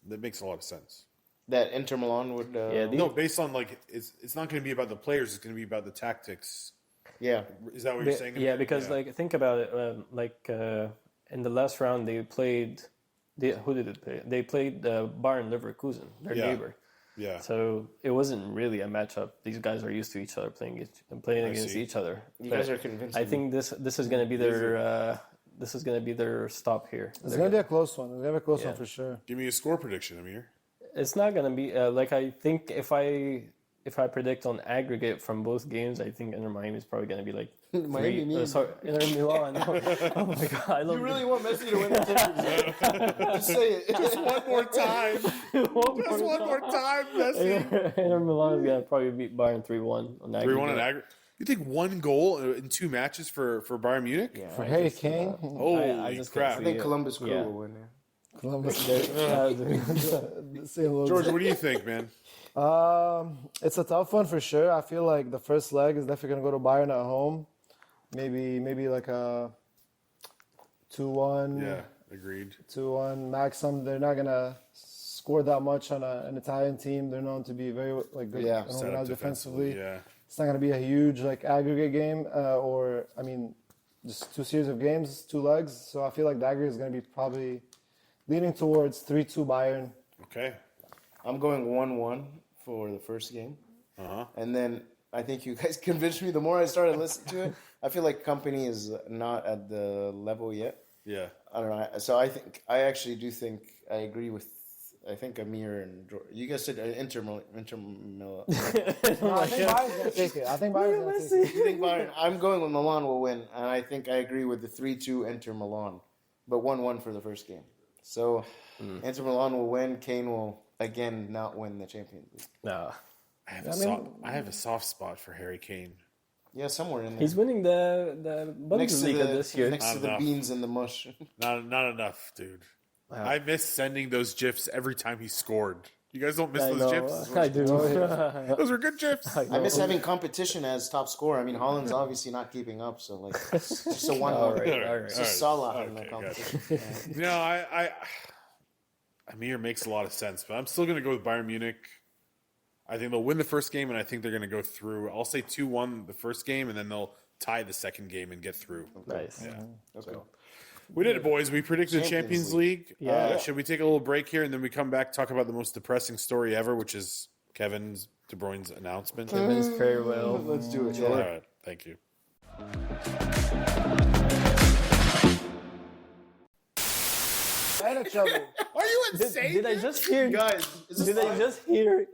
That makes a lot of sense.
That Inter Milan would.
Yeah,
No, based on like it's not going to be about the players. It's going to be about the tactics.
yeah.
Is that what you're saying?
Yeah, because like think about it. In the last round they played. Who did it play? They played Bayern Leverkusen, their
Yeah.
neighbor.
Yeah.
So it wasn't really a matchup. These guys are used to each other playing against
see.
each other.
You
But
guys are convincing
I think this is going to be their stop here.
It's going to be a close one. It's going to be a close one for sure.
Give me a score prediction, Amir.
It's not going to be like I think if I predict on aggregate from both games, I think Inter Miami is probably going to be like
Miami means-
Inter Milan. Oh my god, I love
You really want Messi to win the Champions League? Just say it.
Just one more time. Just one more time, Messi.
Inter Milan is going to probably beat Bayern 3-1 on aggregate.
3-1 in aggregate. You think one goal in 2 matches for Bayern Munich?
Yeah,
For Harry Kane,
Holy
I just
crap.
can't
I think
Yeah.
Columbus Crew
Yeah.
will win. Yeah.
Columbus.
George, what do you think, man?
It's a tough one for sure. I feel like the first leg is definitely going to go to Bayern at home. Maybe like a 2-1.
Yeah, agreed.
2-1 maximum. They're not gonna score that much on an Italian team. They're known to be very good
Yeah,
and
Set
organized
up defensively.
defensively.
Yeah.
It's not gonna be a huge like aggregate game, or I mean, just 2 series of games, 2 legs. So I feel like the aggregate is gonna be probably leaning towards 3-2 Bayern.
Okay.
I'm going 1-1 for the first game. And then I think you guys convinced me the more I started listening to it. I feel like Company is not at the level yet.
Yeah.
I don't know. So I actually do think I agree with. I think Amir and you guys said Inter Milan.
I think Bayern's gonna take it. I think Bayern's gonna take it.
You think Bayern? I'm going with Milan will win, and I think I agree with the 3-2 Inter Milan, but 1-1 for the first game. So Inter Milan will win. Kane will again not win the Champions League.
No.
I have a soft spot for Harry Kane.
Yeah, somewhere in there.
He's winning the Bundesliga this year.
Next to
Not
the
enough.
beans and the mush.
Not enough, dude. I miss sending those GIFs every time he scored. You guys don't miss
I
those
know.
GIFs?
I do.
Those are good GIFs.
I miss having competition as top scorer. I mean, Holland's obviously not keeping up, so like it's just a one.
All right, all right.
It's just Salah in the
Okay,
competition.
You know, I Amir makes a lot of sense, but I'm still going to go with Bayern Munich. I think they'll win the first game, and I think they're going to go through. I'll say 2-1 the first game, and then they'll tie the second game and get through.
Nice.
Yeah.
Okay.
We did it, boys. We predicted
Champions
Champions League.
Yeah.
Should we take a little break here, and then we come back, talk about the most depressing story ever, which is Kevin De Bruyne's announcement?
Kevin's farewell.
Let's do it.
All right. Thank you.
And a trouble.
Are you insane?
Did I just hear?
Guys, is this
Did I
live?
just hear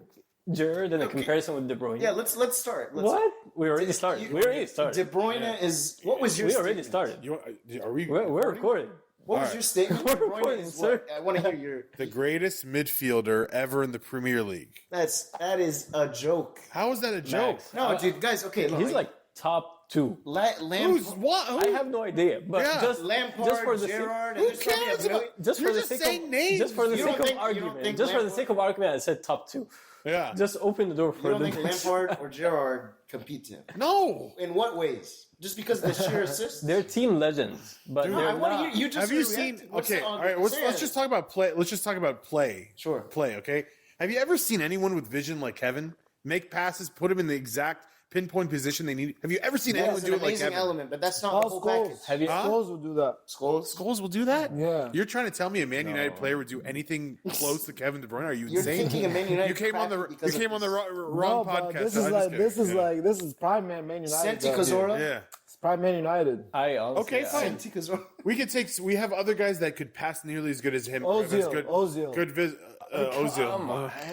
Jared in a comparison with De Bruyne?
Yeah, let's start.
What? We already started. We already
De
started.
Bruyne is. What was your?
We already
statement?
started.
Are we?
We're recording.
What was
Alright.
your statement?
We're
De Bruyne
recording,
is
sir.
what? I want to hear your.
The greatest midfielder ever in the Premier League.
That is a joke.
How is that a joke?
Max.
No, dude, guys. Okay, look,
He's like top 2.
Who's what? Who?
I have no idea, but
Yeah.
just
Lampard,
just for the
Gerrard.
Who
and there's probably a
cares
million-
about?
just
You're
for the
just
sake
saying
of
names.
just for the
You
sake
don't
of
think- you don't
argument,
think
just for the
Lampard-
sake of argument, I said top 2.
Yeah.
Just open the door
You
for
don't
the
think Lampard or Gerrard compete to him?
No.
In what ways? Just because of the sheer assists?
They're team legends, but
Dude,
they're
I want to
not.
hear you just.
Have you
react.
seen?
What's
Okay,
the-
all right. Let's just talk about play. Let's just talk about play.
Sure.
Play. Okay. Have you ever seen anyone with vision like Kevin make passes, put them in the exact pinpoint position they need? Have you ever seen anyone
That's
do
an
it like
amazing
Kevin?
element, but that's not
All
the whole
Scholes.
package.
Have you?
Scholes will do that.
Scholes?
Scholes will do that.
Yeah.
You're trying to tell me a Man United player would do anything close to Kevin De Bruyne? Are you
You're
insane?
thinking of Man United.
You came on the
because of
wrong
No, but
podcast.
this
I'm
is
just
like
kidding.
this is
Yeah.
like this is prime Man United.
Santi
though.
Cazorla.
Yeah.
It's prime Man United.
I honestly,
Okay, fine.
Santi Cazorla.
We could take. We have other guys that could pass nearly as good as him. or have as
Ozil,
good,
Ozil.
Good Ozil.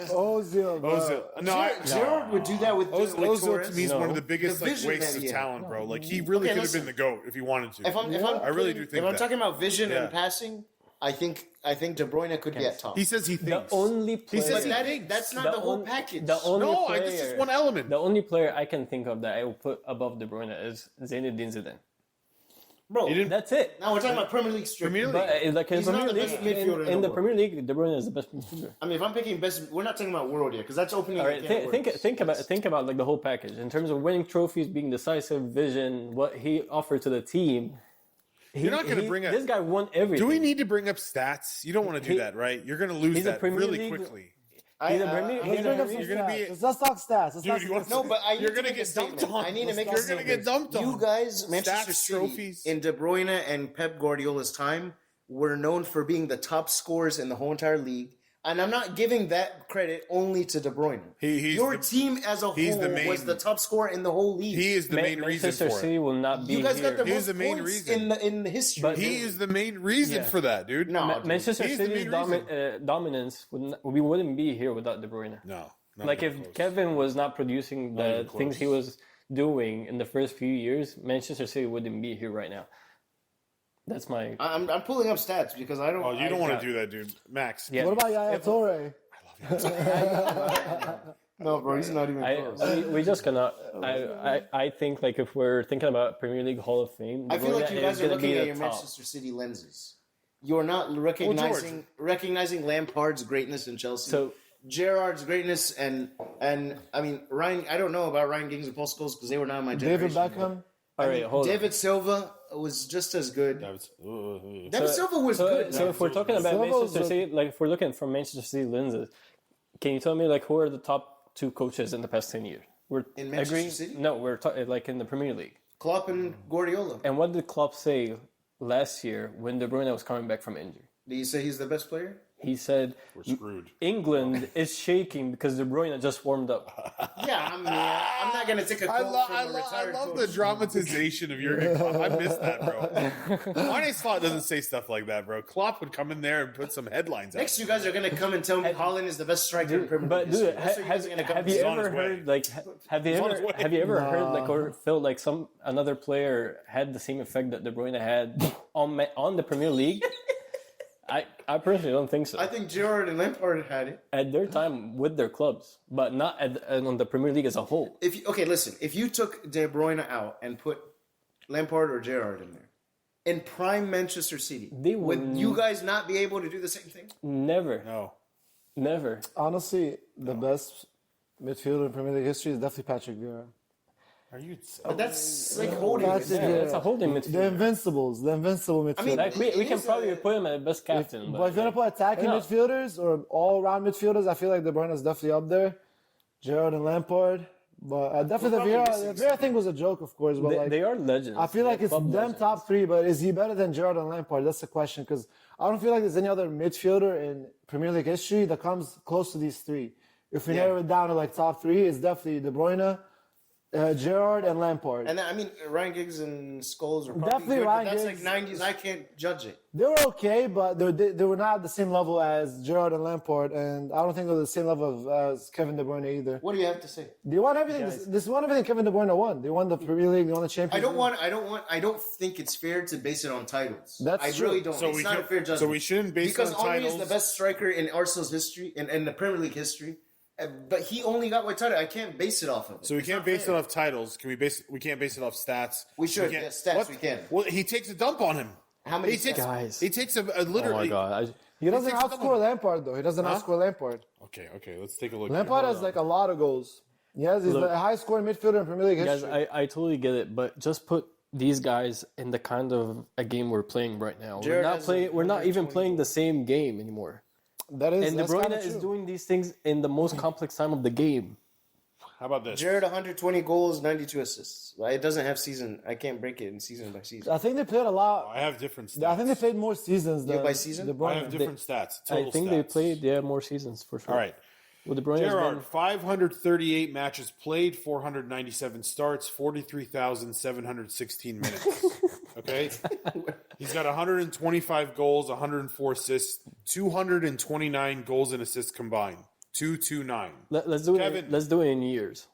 Ozil, bro.
Ozil. No,
Gerrard would do that with
Ozil to
Torres.
me is
No.
one of the biggest
The
like
vision
wastes
that
of
he had.
talent, bro. Like he really
Okay,
could have
listen.
been the GOAT if he wanted to.
If
I really do think
if I'm
that.
talking about vision
Yeah.
and passing, I think De Bruyne could be at top.
He says he
the
thinks.
only
He
player.
says
But that's not the whole package.
The only
No,
player,
this is one element.
The only player I can think of that I will put above De Bruyne is Zinedine Zidane.
Bro,
He didn't-
That's it.
now we're talking about Premier League strictly.
Premier League.
But like in
He's not
Premier
the
League,
best midfielder
in
in
the
the
Premier League, De Bruyne is the best midfielder.
I mean, if I'm picking best, we're not talking about world yet, because that's opening.
All right, think about like the whole package in terms of winning trophies, being decisive, vision, what he offered to the team.
You're not gonna bring up-
this guy won everything.
Do we need to bring up stats? You don't want to do
He-
that, right? You're going to lose
he's a
that
Premier
really
League-
quickly.
He's a Premier-
Let's
he's a
bring up
Premier
some
League-
You're gonna
stats.
be-
Let's talk stats. Let's
Dude,
talk
you want-
No, but I need
You're
to
gonna
make a
get dumped
statement.
on.
I need to make a
You're going to get
statement.
dumped on.
You guys, Manchester
Stats,
City,
trophies.
in De Bruyne and Pep Guardiola's time, were known for being the top scorers in the whole entire league, And I'm not giving that credit only to De Bruyne. Your team as a whole was the top scorer in the whole league.
He is the main reason
Manchester
for
City
it.
will not be
You guys
here.
got the
He's
most
the main
points
reason.
in the history.
But
He is the main reason for that, dude.
No, dude.
Manchester
He's the
City's
main reason.
dominance we wouldn't be here without De Bruyne.
No.
Like if Kevin was not producing the things he was doing in the first few years, Manchester City wouldn't be here right now. That's my.
I'm pulling up stats because I don't.
Oh, you don't want to do that, dude. Max.
Yeah.
What about Yaya Toure?
No, bro, he's not even close.
We just cannot. I think like if we're thinking about Premier League Hall of Fame,
I feel like you guys are looking at your
top.
Manchester City lenses. You're not recognizing Lampard's greatness in Chelsea.
So
Gerrard's greatness and I mean Ryan. I don't know about Ryan Giggs and Paul Scholes because they were not in my
David
generation.
Beckham.
all right, hold on.
David Silva was just as good. David Silva was good.
So if we're talking about Manchester City, like if we're looking from Manchester City lenses, can you tell me like who are the top 2 coaches in the past 10 years? We're
In Manchester
agreeing?
City?
No, we're like in the Premier League.
Klopp and Guardiola.
And what did Klopp say last year when De Bruyne was coming back from injury?
Did you say he's the best player?
He said
We're screwed.
England is shaking because De Bruyne just warmed up.
Yeah, I'm not going to take a quote from a retired
I love
coach.
the dramatization of Jurgen Klopp. I miss that, bro. Arne Slot doesn't say stuff like that, bro. Klopp would come in there and put some headlines out.
Next, you guys are going to come and tell me Haaland is the best striker in Premier League.
But dude,
history. That's what you guys are gonna come
have
and
you
say.
on his
ever
way.
heard like have you ever heard like or felt like some another player had the same effect that De Bruyne had on the Premier League? I personally don't think so.
I think Gerrard and Lampard had it.
At their time with their clubs, but not on the Premier League as a whole.
Listen. If you took De Bruyne out and put Lampard or Gerrard in there, in prime Manchester City, would you guys not be able to do the same thing?
Never.
No.
Never.
Honestly, the best midfielder in Premier League history is definitely Patrick Vieira.
Are you?
But that's like holding it.
Patrick
Yeah,
Vieira.
that's a holding
The
midfield.
Invincibles, the invincible midfielder.
I mean,
Like we
It
can
is
probably put him at best captain.
But if you're gonna put attacking
Yeah.
midfielders or all-round midfielders, I feel like De Bruyne is definitely up there. Gerrard and Lampard, but definitely the
We're probably
Vieira.
missing
The Vieira thing was a joke, of course. But
they are legends.
I feel like
They're
it's
club
them
legends.
top 3. But is he better than Gerrard and Lampard? That's the question. Because I don't feel like there's any other midfielder in Premier League history that comes close to these 3. If we narrow it down to like top 3, it's definitely De Bruyne, Gerrard, and Lampard.
And I mean, Ryan Giggs and Scholes are probably
Definitely
good,
Ryan
but that's
Giggs.
like 90s. I can't judge it.
They were okay, but they were not at the same level as Gerrard and Lampard, and I don't think they're the same level as Kevin De Bruyne either.
What do you have to say?
They won everything. This won everything Kevin De Bruyne won. They won the Premier League. They won the Champions League.
I don't think it's fair to base it on titles.
That's
I
true.
really don't.
So
It's
we
not a
can-
fair judgment.
so we shouldn't base it
because
on
Henry is
titles.
the best striker in Arsenal's history in the Premier League history, but he only got one title. I can't base it off of it.
So we can't base it off titles. Can we base? We can't base it off stats.
We should.
can't-
Yes, stats we can.
Well, he takes a dump on him.
How many
He takes.
stats?
Guys.
He takes a
Oh
literally.
my god!
He doesn't
takes a
outscore Lampard though. He doesn't outscore Lampard.
Okay. Let's take a look.
Lampard has like a lot of goals. Yes, he's
Look.
the highest scoring midfielder in Premier League
Guys,
history.
I totally get it, but just put these guys in the kind of a game we're playing right now.
Jared has
We're not even
120
playing the same game anymore.
That is
And De
that's
Bruyne
kinda
is
true.
doing these things in the most complex time of the game.
How about this?
Jared 120 goals, 92 assists. Well, it doesn't have season. I can't break it in season by season.
I think they played a lot.
I have different stats.
I think they played more seasons than
by season?
De Bruyne.
I have different stats. Total
I think
stats.
they played more seasons for sure.
All right.
Well, De Bruyne has
Gerrard,
been
538 matches played, 497 starts, 43,716 minutes. Okay? He's got 125 goals, 104 assists, 229 goals and assists combined. 229.
Let's do
Kevin.
it. Let's do it in years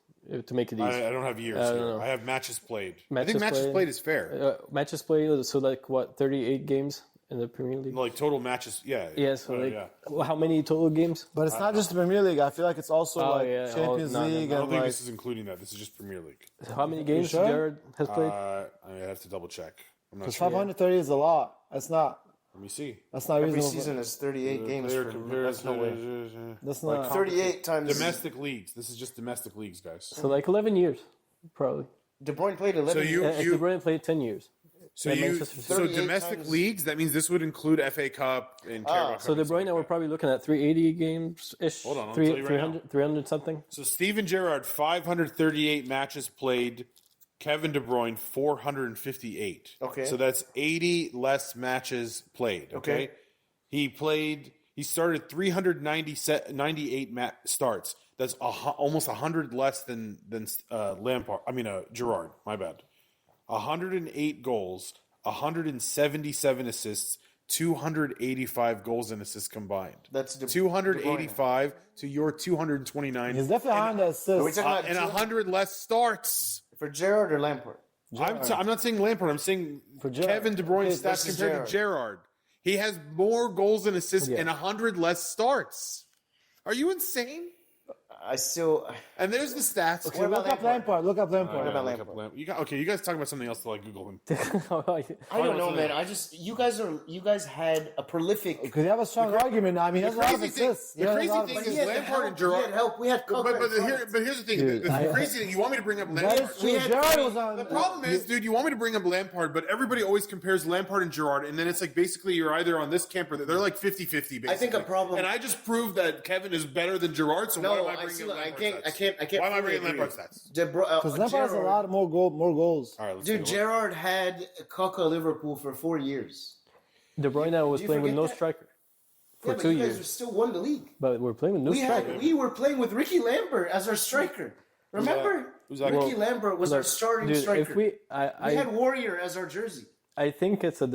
to make it easy.
I don't have years
I don't
here.
know.
I have matches played. I
Matches
think matches
played.
played is fair.
Matches played. So like what? 38 games in the Premier League.
Like total matches, yeah.
Yeah. So like,
yeah.
well, how many total games?
But it's not just the Premier League. I feel like it's also
Oh,
like
yeah.
Champions
No, no,
League
no.
I don't
and
think
like.
this is including that. This is just Premier League.
How many games
sure?
Jared has played?
I have to double check. I'm not
Because
sure.
530 is a lot. That's not.
Let me see.
That's not
Every
reasonable.
season is 38 games.
Player
That's no way.
That's not.
38 times.
Domestic leagues. This is just domestic leagues, guys.
So like 11 years, probably.
De Bruyne played 11.
So you-
De Bruyne played 10 years.
So
At
you
Manchester City.
so
38
domestic
times-
leagues. That means this would include FA Cup and Carabao Cup.
So De
and stuff
Bruyne,
like
we're
that.
probably looking at 380 games ish.
Hold on, I'll tell you right
300, 300 something.
So Steven Gerrard, 538 matches played. Kevin De Bruyne, 458.
Okay.
So that's 80 less matches played. Okay.
Okay.
He He started 398 starts. That's almost 100 less than Lampard. Gerrard. My bad. 108 goals, 177 assists, 285 goals and assists combined.
That's
285 to your 229.
He's definitely on the assist.
And 100 less starts.
For Gerrard or Lampard?
I'm not saying Lampard. I'm saying
For Gerrard.
Kevin De Bruyne's
Okay,
stats
this is
compared to Gerrard. He has more goals and assists and 100 less starts. Are you insane?
And
there's the stats.
Okay, look up Lampard.
Look up Lampard.
What about Lampard?
You guys talk about something else till I Google him.
I don't know, man. You guys had a prolific.
Because you have a strong argument now. I mean, he has a lot of assists.
The crazy thing is Lampard and Gerrard.
We had help. We had
But here's the thing.
Dude,
the crazy thing. You want me to bring up
That
Lampard?
is true. Gerrard was on.
The problem is, dude, you want me to bring up Lampard, but everybody always compares Lampard and Gerrard, and then it's like basically you're either on this camp or they're like 50-50, basically.
I think a problem.
And I just proved that Kevin is better than Gerrard, so why am I bringing up Lampard stats?
I can't.
Why am I bringing Lampard stats?
Because Lampard has a lot more goals.
All right, let's
Dude, Gerrard had Coca Liverpool for 4 years.
De Bruyne was
you
playing with
forget
no
that?
striker for
But
2
you guys
years.
still won the league.
But we're playing with no striker.
We were playing with Ricky Lambert as our striker. Remember?
Who's that?
Ricky Lambert was our starting
Dude,
striker.
if we
had Warrior as our jersey.
I think it's a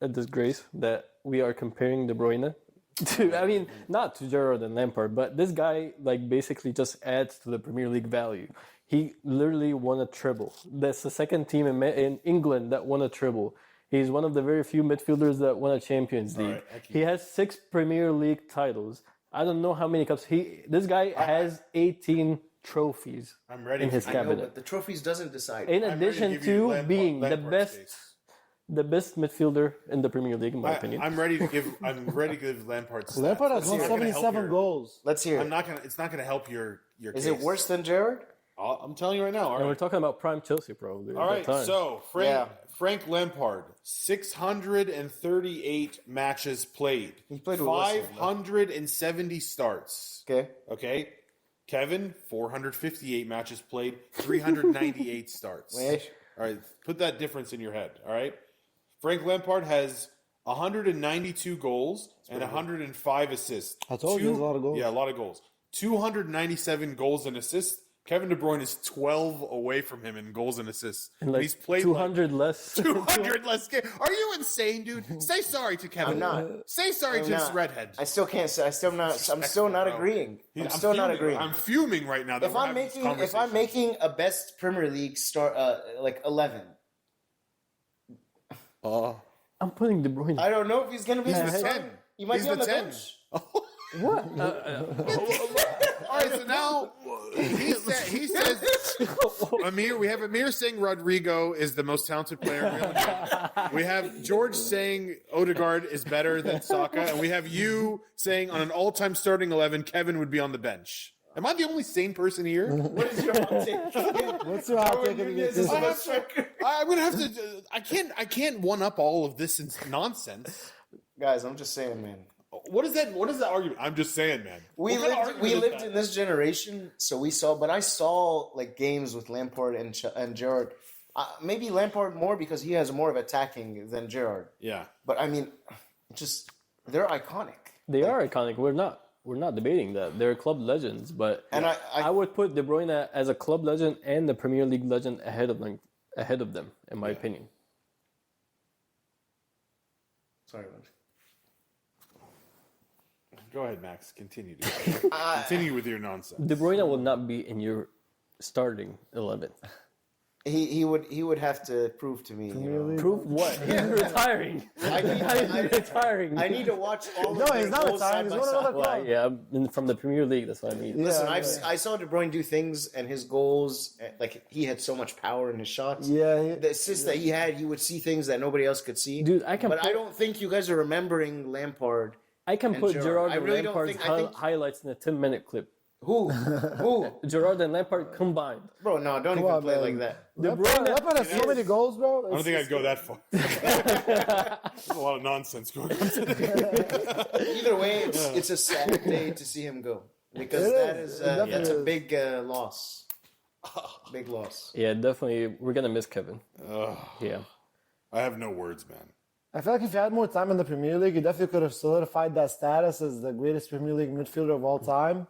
disgrace that we are comparing De Bruyne to, I mean, not to Gerrard and Lampard, but this guy like basically just adds to the Premier League value. He literally won a treble. That's the second team in England that won a treble. He's one of the very few midfielders that won a Champions League. He has 6 Premier League titles. I don't know how many cups. This guy has 18 trophies in his
I know,
cabinet.
but the trophies doesn't decide.
In addition to being the
Lampard's
best midfielder in the Premier League, in my opinion.
I'm ready to give Lampard stats.
Lampard has
Let's see if I can help
177
your-
goals.
Let's hear it.
It's not gonna help your
Is
case.
it worse than Gerrard?
I'm telling you right now. All
And we're
right.
talking about prime Chelsea, probably.
All right.
At that time.
So Frank Lampard, 638 matches played.
He played with West Ham, though.
570 starts.
Okay.
Okay. Kevin, 458 matches played, 398 starts.
Wait.
All right. Put that difference in your head. All right. Frank Lampard has 192 goals and 105 assists.
I told you, there's a lot of goals.
Yeah, a lot of goals. 297 goals and assists. Kevin De Bruyne is 12 away from him in goals and assists.
And like
he's played
200 less.
200 less games. Are you insane, dude? Say sorry to Kevin.
I'm not.
Say sorry to this redhead.
I still can't say. I'm still not agreeing. I'm still not
fuming.
agreeing.
I'm fuming right now. That
If I'm making a best Premier League start, like 11,
I'm putting De Bruyne.
I don't know if he's gonna be
He's
the
the
starter.
10.
He might
He's
be on
the
the
10.
bench.
What?
All right, so now he says Amir. We have Amir saying Rodrigo is the most talented player in Real Madrid. We have George saying Odegaard is better than Saka, and we have you saying on an all-time starting 11, Kevin would be on the bench. Am I the only sane person here?
What is your hot take?
What's your hot take against this?
I'm gonna have to. I can't one up all of this nonsense.
Guys, I'm just saying, man.
What is that? What is that argument? I'm just saying, man.
We lived in this generation, so we saw. But I saw like games with Lampard and Gerrard. Maybe Lampard more because he has more of attacking than Gerrard.
Yeah.
But I mean, just they're iconic.
They are iconic. We're not debating that. They're club legends, but
And
I would put De Bruyne as a club legend and the Premier League legend ahead of them, in my opinion.
Sorry, man.
Go ahead, Max. Continue. Continue with your nonsense.
De Bruyne will not be in your starting 11.
He would have to prove to me.
Prove what? He's retiring. He's retiring.
I need to watch all of
No,
their
he's not
goals
retiring.
side
He's
by
one of
side.
the
Well, yeah, from the Premier League. That's what I mean.
Listen,
Yeah,
I saw De Bruyne do things, and his goals, like he had so much power in his shots.
Yeah,
The assists that he had, you would see things that nobody else could see.
Dude, I
don't think you guys are remembering Lampard.
I can put Gerrard
I
and
really don't
Lampard's
think- I think-
highlights in a 10-minute clip.
Who?
Gerrard and Lampard combined.
Bro, no, don't even
on,
play
man.
like that.
Lampard has so many goals, bro.
I don't think I'd go that far. There's a lot of nonsense going on today.
Either way, it's a sad day to see him go because that's a big loss. Big loss.
Yeah, definitely. We're gonna miss Kevin. Yeah.
I have no words, man.
I feel like if he had more time in the Premier League, he definitely could have solidified that status as the greatest Premier League midfielder of all time.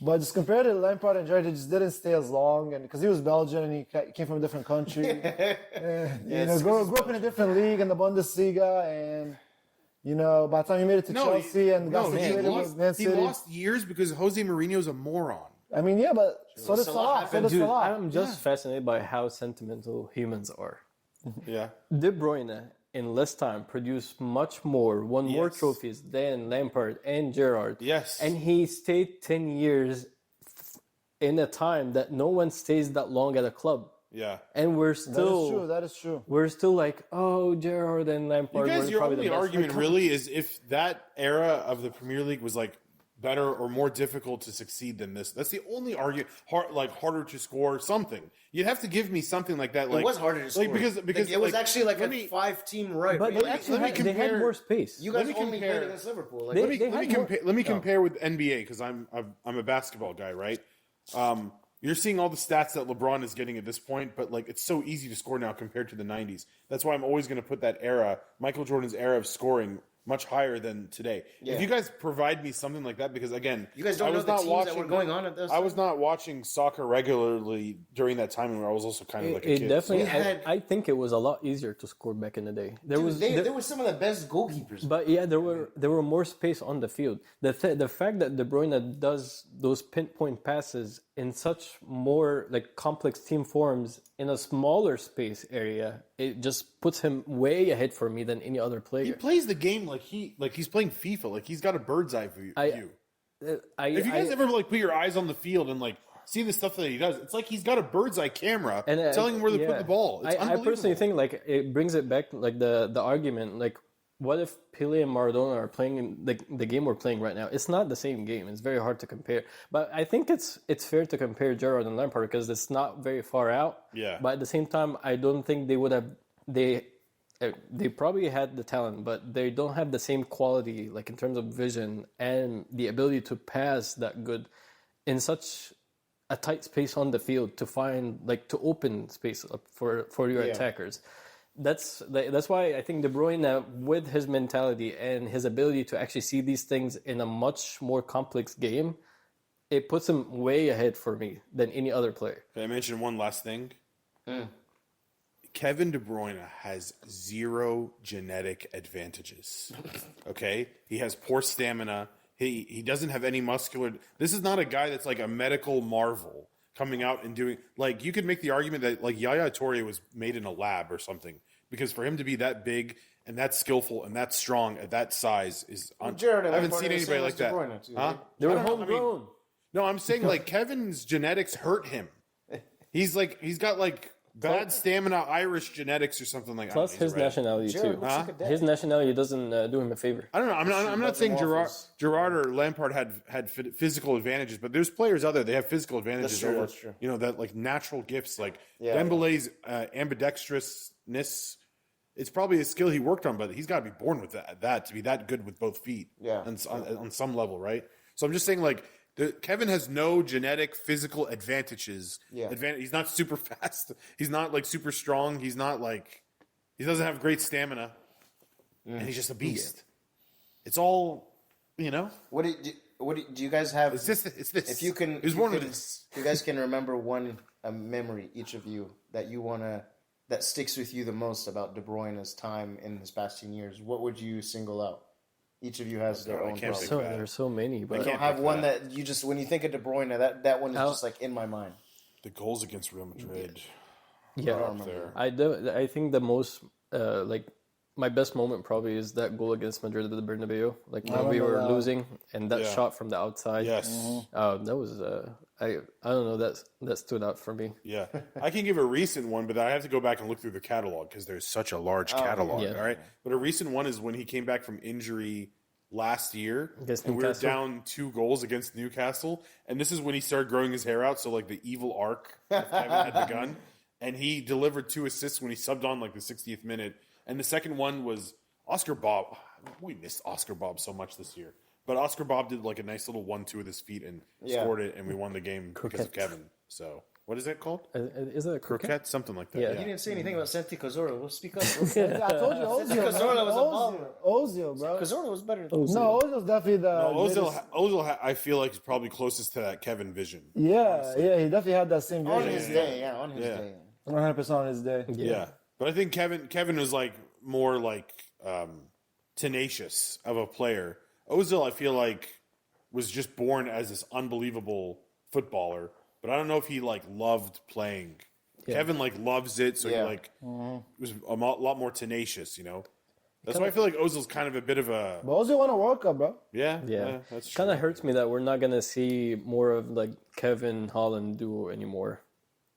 But just compared to Lampard and Gerrard, he just didn't stay as long, and because he was Belgian and he came from a different country, grew up in a different league in the Bundesliga, and by the time he made it to Chelsea and got situated with Man City,
he lost years because Jose Mourinho's a moron.
I mean, yeah, but so did Salah.
Dude, I'm just fascinated by how sentimental humans are.
Yeah.
De Bruyne, in less time, produced much more, won more trophies than Lampard and Gerrard.
Yes.
And he stayed 10 years in a time that no one stays that long at a club.
Yeah.
And we're still...
That is true.
We're still like, oh, Gerrard and Lampard
You guys,
were
your
probably
only
the best.
argument really is if that era of the Premier League was like better or more difficult to succeed than this. That's the only argument. Harder to score something. You'd have to give me something like that. Like,
it was harder to score.
Because
it was actually like a 5-team right.
But they had more space.
You guys only played against Liverpool. Like,
let me compare with NBA because I'm a basketball guy, right? You're seeing all the stats that LeBron is getting at this point, but like it's so easy to score now compared to the 90s. That's why I'm always going to put that era, Michael Jordan's era of scoring, much higher than today. Yeah. If you guys provide me something like that, because again,
you guys don't know the teams that were going on at this.
I was not watching soccer regularly during that time, where I was also kind of like a kid.
Definitely, I think it was a lot easier to score back in the day. There
were some of the best goalkeepers.
But yeah, there were more space on the field. The fact that De Bruyne does those pinpoint passes in such more like complex team forms in a smaller space area, it just puts him way ahead for me than any other player.
He plays the game like he's playing FIFA, like he's got a bird's eye view. If you guys ever like put your eyes on the field and like see the stuff that he does, it's like he's got a bird's eye camera telling him where to put the ball. It's unbelievable.
I personally think like it brings it back like the argument like, what if Pelé and Maradona are playing the game we're playing right now? It's not the same game. It's very hard to compare. But I think it's fair to compare Gerrard and Lampard because it's not very far out.
Yeah.
But at the same time, I don't think they would have. They probably had the talent, but they don't have the same quality, like in terms of vision and the ability to pass that good in such a tight space on the field to find like to open space up for your attackers. That's why I think De Bruyne, with his mentality and his ability to actually see these things in a much more complex game, it puts him way ahead for me than any other player.
Can I mention one last thing? Kevin De Bruyne has 0 genetic advantages. Okay? He has poor stamina. He doesn't have any muscular... This is not a guy that's like a medical marvel coming out and doing... Like, you could make the argument that like Yaya Toure was made in a lab or something. Because for him to be that big and that skillful and that strong at that size is... I haven't seen anybody like that.
They were homegrown.
No, I'm saying like Kevin's genetics hurt him. He's got like bad stamina Irish genetics or something like that.
Plus his nationality too. His nationality doesn't do him a favor.
I don't know. I'm not saying Gerrard or Lampard had physical advantages, but there's players out there they have physical advantages over that like natural gifts like Dembele's ambidextrousness. It's probably a skill he worked on, but he's got to be born with that to be that good with both feet. Yeah, on some level, right? So I'm just saying like. Kevin has no genetic physical advantages. Yeah. He's not super fast. He's not like super strong. He's not like he doesn't have great stamina, and he's just a beast. It's all,
What do you guys have?
It's this.
If you can,
He was born with this.
If you guys can remember a memory, each of you that sticks with you the most about De Bruyne's time in his past 10 years, what would you single out? Each of you has their own.
There's so many, but
I don't have one that you just when you think of De Bruyne, that one is just like in my mind.
The goals against Real Madrid.
Yeah, I do. I think the most my best moment probably is that goal against Madrid at the Bernabeu. Like when we were losing and that shot from the outside.
Yes,
that was I don't know that stood out for me.
Yeah, I can give a recent one, but I have to go back and look through the catalog because there's such a large catalog. All right, but a recent one is when he came back from injury last year, and we were down 2 goals against Newcastle, and this is when he started growing his hair out. So like the evil arc had begun, and he delivered 2 assists when he subbed on like the 60th minute, and the second one was Oscar Bob. We missed Oscar Bob so much this year. But Oscar Bob did like a nice little 1-2 with his feet and scored it, and we won the game because of Kevin. So What is that called?
Is it a croquette?
Croquette, something like that.
Yeah.
You didn't say anything about Santi Cazorla. Well, speak up.
I told you Ozil.
Cazorla was a baller.
Ozil, bro.
Cazorla was better.
No, Ozil's definitely the.
Ozil, I feel like is probably closest to that Kevin vision.
Yeah, he definitely had that same vision.
On his day, on his day.
100% on his day.
Yeah. But I think Kevin was like more like tenacious of a player. Ozil, I feel like, was just born as this unbelievable footballer, but I don't know if he like loved playing. Yeah. Kevin like loves it, so he like was a lot more tenacious, you know. That's why I feel like Ozil's kind of a bit of a.
But Ozil won a World Cup, bro.
Yeah,
that's true. Kind of hurts me that we're not gonna see more of like Kevin Holland duo anymore,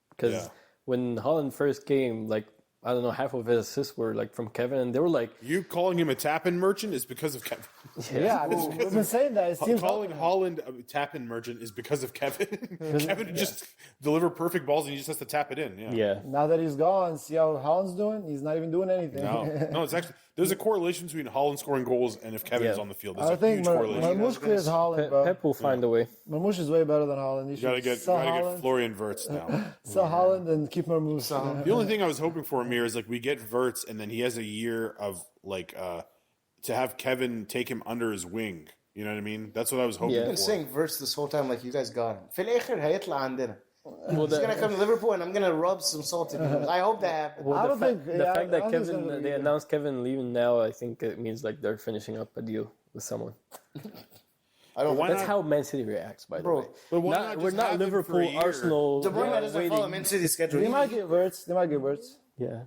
because when Holland first came, like, I don't know, half of his assists were like from Kevin, and they were like,
you calling him a tap-in merchant is because of Kevin.
Yeah, we've been saying that.
Calling Holland a tap-in merchant is because of Kevin. Kevin just deliver perfect balls, and he just has to tap it in. Yeah.
Now that he's gone, see how Holland's doing? He's not even doing anything.
No, it's actually there's a correlation between Holland scoring goals and if Kevin's on the field. There's a huge correlation.
Marmoush clears Holland, bro.
Pep will find a way.
Marmoush is way better than Holland.
You gotta get Florian Wirtz now.
Sell Holland and keep Marmoush.
The only thing I was hoping for, Amir, is like we get Wirtz, and then he has a year of like to have Kevin take him under his wing. You know what I mean? That's what I was hoping for.
I've been saying Wirtz this whole time like you guys got him. في الآخر هيطلع عندنا. He's gonna come to Liverpool, and I'm gonna rub some salt in him. I hope that happens.
Well, the fact that they announced Kevin leaving now, I think it means like they're finishing up a deal with someone. That's how Man City reacts, by the way.
But we're
not Liverpool, Arsenal.
De Bruyne doesn't follow Man City's schedule.
They might get Wirtz.
Yeah.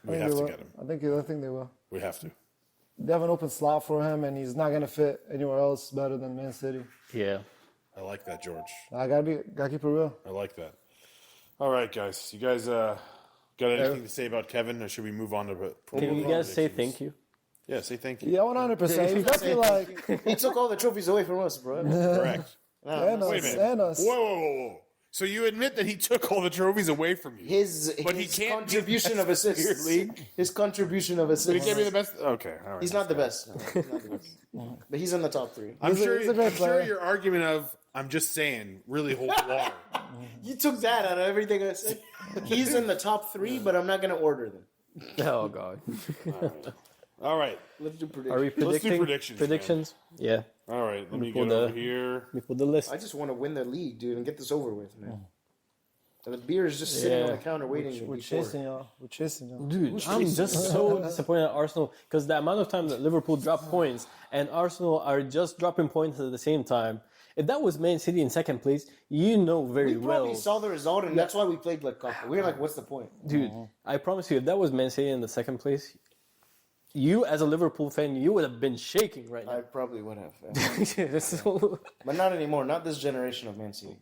We have to get him.
I think they will.
We have to.
They have an open slot for him, and he's not gonna fit anywhere else better than Man City.
Yeah.
I like that, George.
I gotta keep it real.
I like that. All right, guys. You guys got anything to say about Kevin, or should we move on to?
Can you guys say thank you?
Yeah, say thank you.
Yeah, 100%. He's definitely like
he took all the trophies away from us, bro.
Correct.
and
Wait a minute. Whoa. So you admit that he took all the trophies away from you? His
contribution of assists. His contribution of assists.
But he can't be the best. Okay, all right.
He's not the best. But he's in the top 3.
I'm sure your argument of I'm just saying really holds water.
You took that out of everything I said. He's in the top 3, but I'm not going to order them.
Oh God.
All right.
Let's do predictions.
Are we predicting?
Let's do predictions.
Yeah.
All right. Let me get over here.
Let me put the list.
I just want to win the league, dude, and get this over with, man. And the beer is just sitting on the counter waiting.
We're chasing y'all.
Dude, I'm just so disappointed at Arsenal because the amount of time that Liverpool dropped points and Arsenal are just dropping points at the same time. If that was Man City in second place, you know very well.
We probably saw the result, and that's why we played like Copa. We were like, what's the point?
Dude, I promise you, if that was Man City in the second place, you as a Liverpool fan, you would have been shaking right now.
I probably would have. But not anymore. Not this generation of Man City.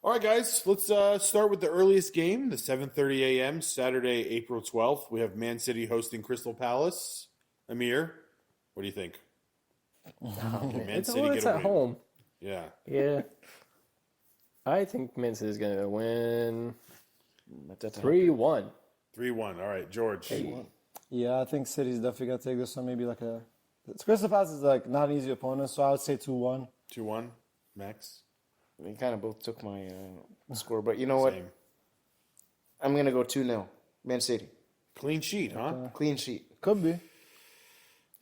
All right, guys, let's start with the earliest game, the 7:30 a.m. Saturday, April 12th. We have Man City hosting Crystal Palace. Amir, what do you think?
It's at home.
Yeah.
Yeah. I think Man City is going to win 3-1.
3-1. All right, George.
3-1.
Yeah, I think City's definitely going to take this one. Maybe like a... Crystal Palace is like not an easy opponent, so I would say 2-1.
2-1. Max?
We kind of both took my score, but you know what?
Same.
I'm going to go 2-0. Man City.
Clean sheet, huh?
Clean sheet.
Could be.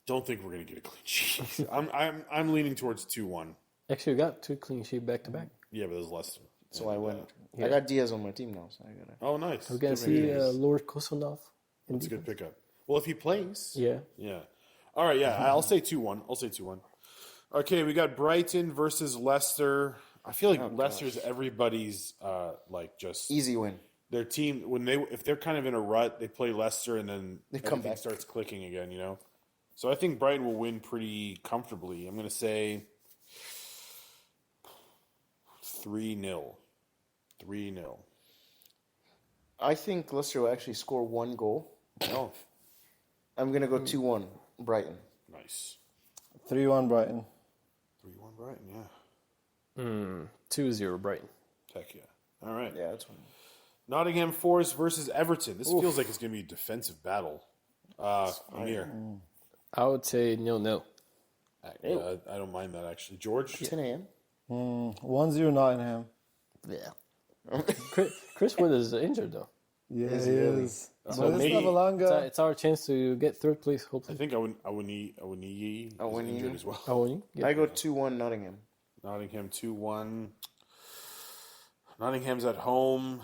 Don't think we're going to get a clean sheet. I'm leaning towards 2-1.
Actually, we got 2 clean sheet back to back.
Yeah, but there's less.
So I win. Yeah. I got Diaz on my team now, so I got it.
Oh, nice.
We're going to see Lord Kosonov.
That's a good pickup. Well, if he plays.
Yeah.
Yeah. All right, yeah. I'll say 2-1. Okay, we got Brighton versus Leicester. I feel like Leicester's everybody's like just
easy win.
Their team if they're kind of in a rut, they play Leicester and then everything starts clicking again, you know. So I think Brighton will win pretty comfortably. I'm going to say 3-0. 3-0.
I think Leicester will actually score 1 goal.
Oh.
I'm going to go 2-1 Brighton.
Nice.
3-1 Brighton.
3-1 Brighton, yeah.
2-0 Brighton.
Heck yeah. All right.
Yeah, that's one.
Nottingham Forest versus Everton. This feels like it's going to be a defensive battle. Amir.
I would say 0-0.
I don't mind that, actually. George?
10 a.m.?
1-0 Nottingham.
Yeah. Chris Wood is injured though.
Yeah,
Is
he
he really?
is.
So
But it's
maybe
Navalanga.
it's our chance to get third place,
I
hopefully.
think Awoniyi is injured as well.
Oh, you? Yeah.
I go 2-1 Nottingham.
Nottingham 2-1. Nottingham's at home.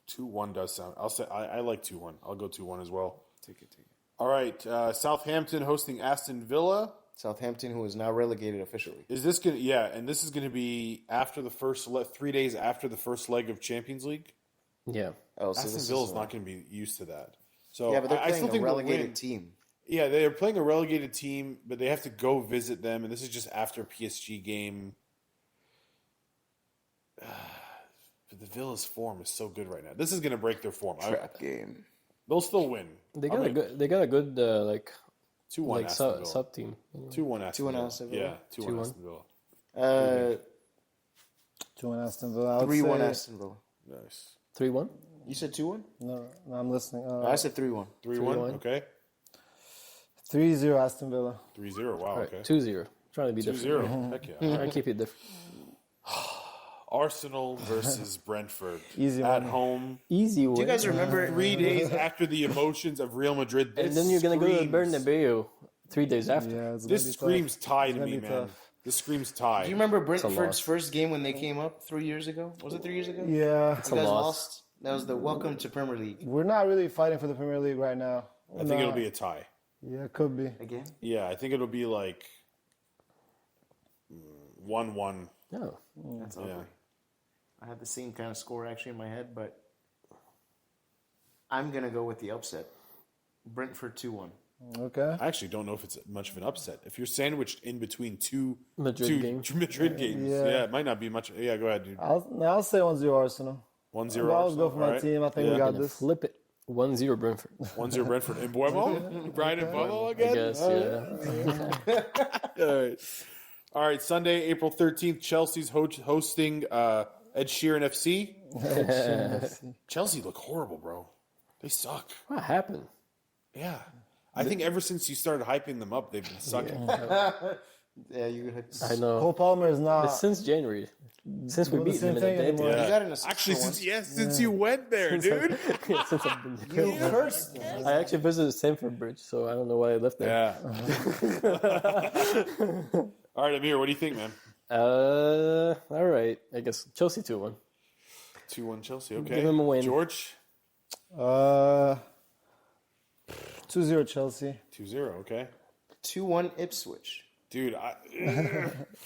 2-1 does sound. I'll say I like 2-1. I'll go 2-1 as well.
Take it.
All right, Southampton hosting Aston Villa.
Southampton, who is now relegated officially.
Is this gonna? Yeah, and this is gonna be after the first 3 days after the first leg of Champions League.
Yeah.
Oh, so
Aston
this
Villa's
is
not gonna be used to that. So
yeah, but they're
I
playing
still
a
think they'll
relegated
win.
team.
Yeah, they're playing a relegated team, but they have to go visit them, and this is just after PSG game. But the Villa's form is so good right now. This is going to break their form.
Trap game.
They'll still win.
They got a good. They got a good
2-1 Aston Villa.
sub team.
2-1 Aston
2-1
Villa.
Aston Villa.
Yeah, 2-1
2-1.
Aston Villa.
2-1 Aston Villa. I would
3-1
say-
Aston Villa.
Nice.
3-1.
You said 2-1?
No, I'm listening.
I said 3-1.
3-1.
3-1.
Okay.
3-0 Aston Villa.
3-0. Wow.
All right,
Okay.
2-0. Trying to be
2-0.
different.
Heck yeah.
I keep it different.
Arsenal versus Brentford
Easy
at
one.
home.
Easy way.
Do you guys remember
3 days after the emotions of Real Madrid.
And then you're gonna go to Bernabeu 3 days after.
Yeah, it's
This
gonna be
screams
tough.
tie
It's
to
gonna
me,
be
man.
tough.
This screams tie.
Do you remember
a
Brentford's
loss.
first game when they came up 3 years ago? Was it 3 years ago?
Yeah,
You
a
guys
loss.
lost. That was the welcome to Premier League.
we're not really fighting for the Premier League right now.
I think it'll be a tie.
Yeah, it could be.
Again?
Yeah, I think it'll be like 1-1.
No.
That's
Yeah.
ugly. I had the same kind of score actually in my head, but I'm going to go with the upset. Brentford 2-1.
Okay.
I actually don't know if it's much of an upset. If you're sandwiched in between two
Madrid games.
Madrid games,
Yeah.
it might not be much. Yeah, go ahead, dude.
I'll say 1-0 Arsenal.
1-0.
I'll always go for my
Alright.
team. I think
Yeah.
we got
Gonna
this.
flip it. 1-0 Brentford.
1-0 Brentford. And Buemo? Brian and Buemo
I
again?
guess, yeah.
All right. All right, Sunday, April 13th, Chelsea's hosting Ed Sheeran FC. Chelsea look horrible, bro. They suck.
What happened?
Yeah. I think ever since you started hyping them up, they've been sucking.
Yeah, you had
I know.
Cole Palmer is not.
It's since January. Since we
Doing the
beat them
same
in the
thing anymore.
debut.
You got an assist
Actually,
for
since you went there, dude.
Since I've been there.
once. You cursed them.
I actually visited Stamford Bridge, so I don't know why I left there.
Yeah. All right, Amir, what do you think, man?
All right. I guess Chelsea 2-1.
2-1 Chelsea. Okay.
Give him a win.
George?
2-0 Chelsea.
2-0. Okay.
2-1 Ipswich.
Dude,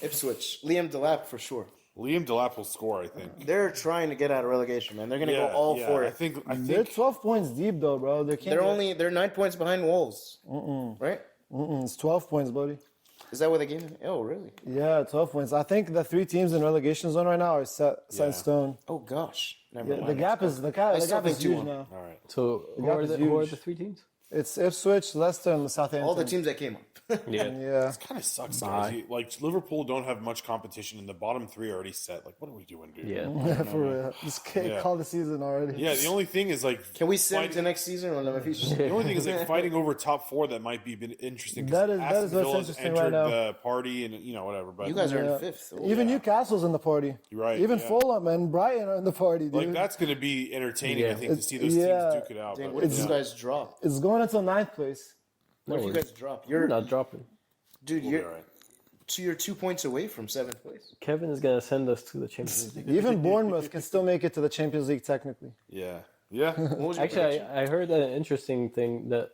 Ipswich. Liam Delap for sure.
Liam Delap will score, I think.
They're trying to get out of relegation, man. They're going to go all for
I
it.
think
They're 12 points deep though, bro.
They're 9 points behind Wolves. Right?
It's 12 points, buddy.
Is that what the game? Oh, really?
Yeah, 12 points. I think the 3 teams in relegation zone right now are set
Yeah.
in stone.
Oh gosh. Never
Yeah,
mind.
the gap is
still
huge
think 2-1.
now.
all right.
So who
gap
are,
is
who are
huge.
the 3 teams?
It's Ipswich, Leicester, and Southampton.
All the teams that came up.
Yeah.
Yeah.
It kind of sucks, guys. Like, Liverpool don't have much competition, and the bottom 3 are already set. Like, what are we doing, dude?
Yeah.
For real. Just can't
Yeah.
call the season already.
Yeah, the only thing is, like...
Can we sim
fighting-
to next season or not?
The only thing is, like, fighting over top 4 that might be interesting. 'cause
That is
Aston
what's
Villa's
interesting
entered
right now.
the party and, whatever. But,
You guys are
Yeah.
in 5th. Oh,
Even Newcastle's in the party.
You're right,
Even
yeah.
Fulham and Brighton are in the party, dude.
like, that's going to be entertaining, I
Yeah.
think, to see those
Yeah.
teams duke it out.
Dang,
But,
what if
yeah.
you guys drop?
It's going until 9th place.
What if you
we're-
guys drop?
We're
You're
not dropping.
dude.
We'll be
You're
all right.
you're 2 points away from 7th place.
Kevin is going to send us to the Champions League.
Even Bournemouth can still make it to the Champions League technically.
Yeah. Yeah.
What was your
Actually,
prediction?
I heard an interesting thing that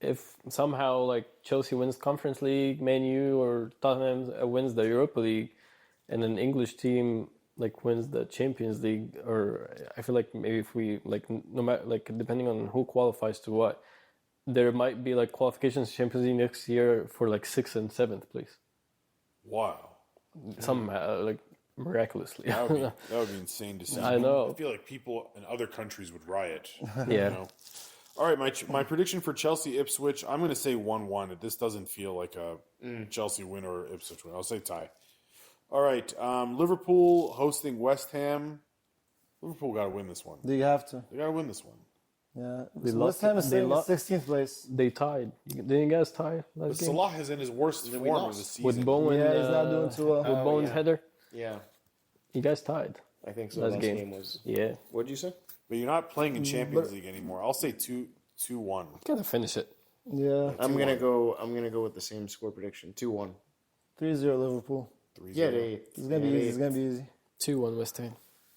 if somehow like Chelsea wins Conference League, Man U or Tottenham wins the Europa League, and an English team like wins the Champions League, or I feel like maybe if we like no matter like depending on who qualifies to what, there might be like qualifications to Champions League next year for like 6th and 7th place.
Wow.
Somehow like miraculously.
That would be insane to see.
I know.
I feel like people in other countries would riot.
Yeah.
All right, my prediction for Chelsea Ipswich, I'm going to say 1-1. This doesn't feel like a Chelsea win or Ipswich win. I'll say tie. All right, Liverpool hosting West Ham. Liverpool got to win this one.
You have to.
They got to win this one.
Yeah.
They
So
lost-
West Ham is
they
staying in
lost-
16th place.
They tied. Didn't you guys tie
But
last game?
Salah is in his worst form of the
lost?
season.
With Bowen,
Yeah, he's not doing too well.
with Bowen's
yeah.
header.
Yeah.
You guys tied.
I think so.
Last
Last
game.
game was.
Yeah,
What'd you say?
But you're not playing in Champions League anymore. I'll say 2-1.
gotta finish it.
Yeah,
I'm gonna go with the same score prediction. 2-1.
3-0 Liverpool.
3-0.
Yeah, they.
It's gonna be easy. It's gonna be easy.
2-1 West Ham.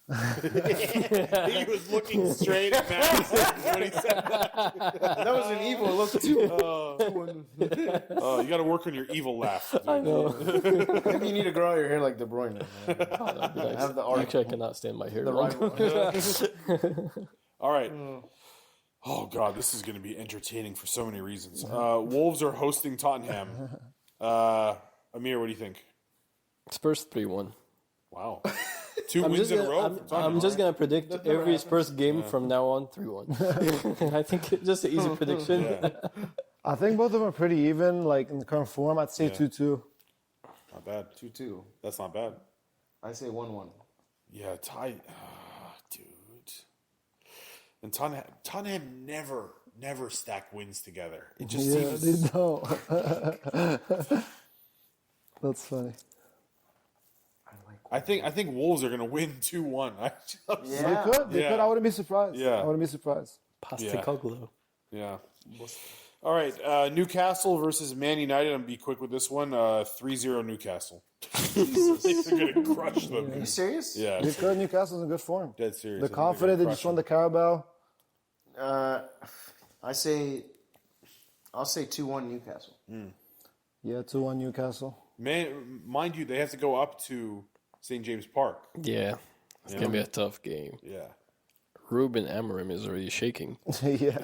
He was looking straight at Max when he said
That was an evil look too.
Oh, you got to work on your evil laugh. Dude.
I know.
Maybe you need to grow out your hair like De Bruyne. Have the arc.
Actually, I cannot stand my hair.
The
long.
right
All right. Oh, God, this is going to be entertaining for so many reasons. Wolves are hosting Tottenham. Amir, what do you think?
Spurs 3-1.
Wow. 2 wins in a row. for Tottenham.
I'm just gonna predict every Spurs game from now on 3-1. I think it's just an easy prediction.
Yeah.
I think both of them are pretty even. Like in the current form, I'd say 2-2.
Not bad.
2-2.
That's not bad.
I say 1-1.
Yeah, tight. Dude. And Tottenham never stack wins together. It just
Yeah,
seems...
they don't. That's funny.
I think Wolves are going to win 2-1.
They could. They could. I wouldn't be surprised.
Yeah.
I wouldn't be surprised.
Postecoglou.
Yeah. All right. Newcastle versus Man United. I'm going to be quick with this one. 3-0 Newcastle. They're going to crush them.
Are you serious?
Yeah.
They could. Newcastle's in good form.
Dead serious.
They're confident. They just won the Carabao.
I'll say 2-1 Newcastle.
Yeah, 2-1 Newcastle.
Mind you, they have to go up to St. James Park.
Yeah, it's gonna be a tough game.
Yeah.
Ruben Amorim is already shaking.
Yeah.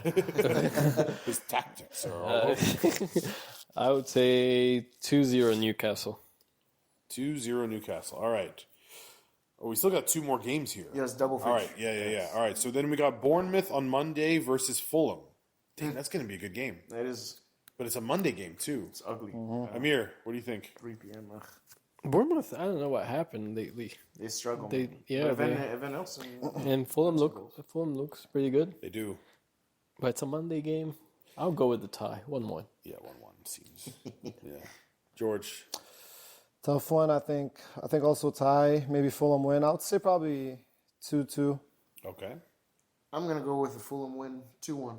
His tactics are all over.
I would say 2-0 Newcastle.
2-0 Newcastle. All right. Oh, we still got 2 more games here.
Yes, double feature.
All right. Yeah. All right. So then we got Bournemouth on Monday versus Fulham. Dang, that's going to be a good game.
That is.
But it's a Monday game, too.
It's ugly.
Amir, what do you think?
3 p.m.
Bournemouth, I don't know what happened lately.
They struggle.
They-
man.
yeah,
But
they-
Evan Nelson.
And Fulham looks pretty good.
They do.
But it's a Monday game. I'll go with the tie. 1-1.
Yeah, 1-1 seems. Yeah. George.
Tough one. I think also tie. Maybe Fulham win. I would say probably 2-2.
Okay.
I'm gonna go with a Fulham win. 2-1.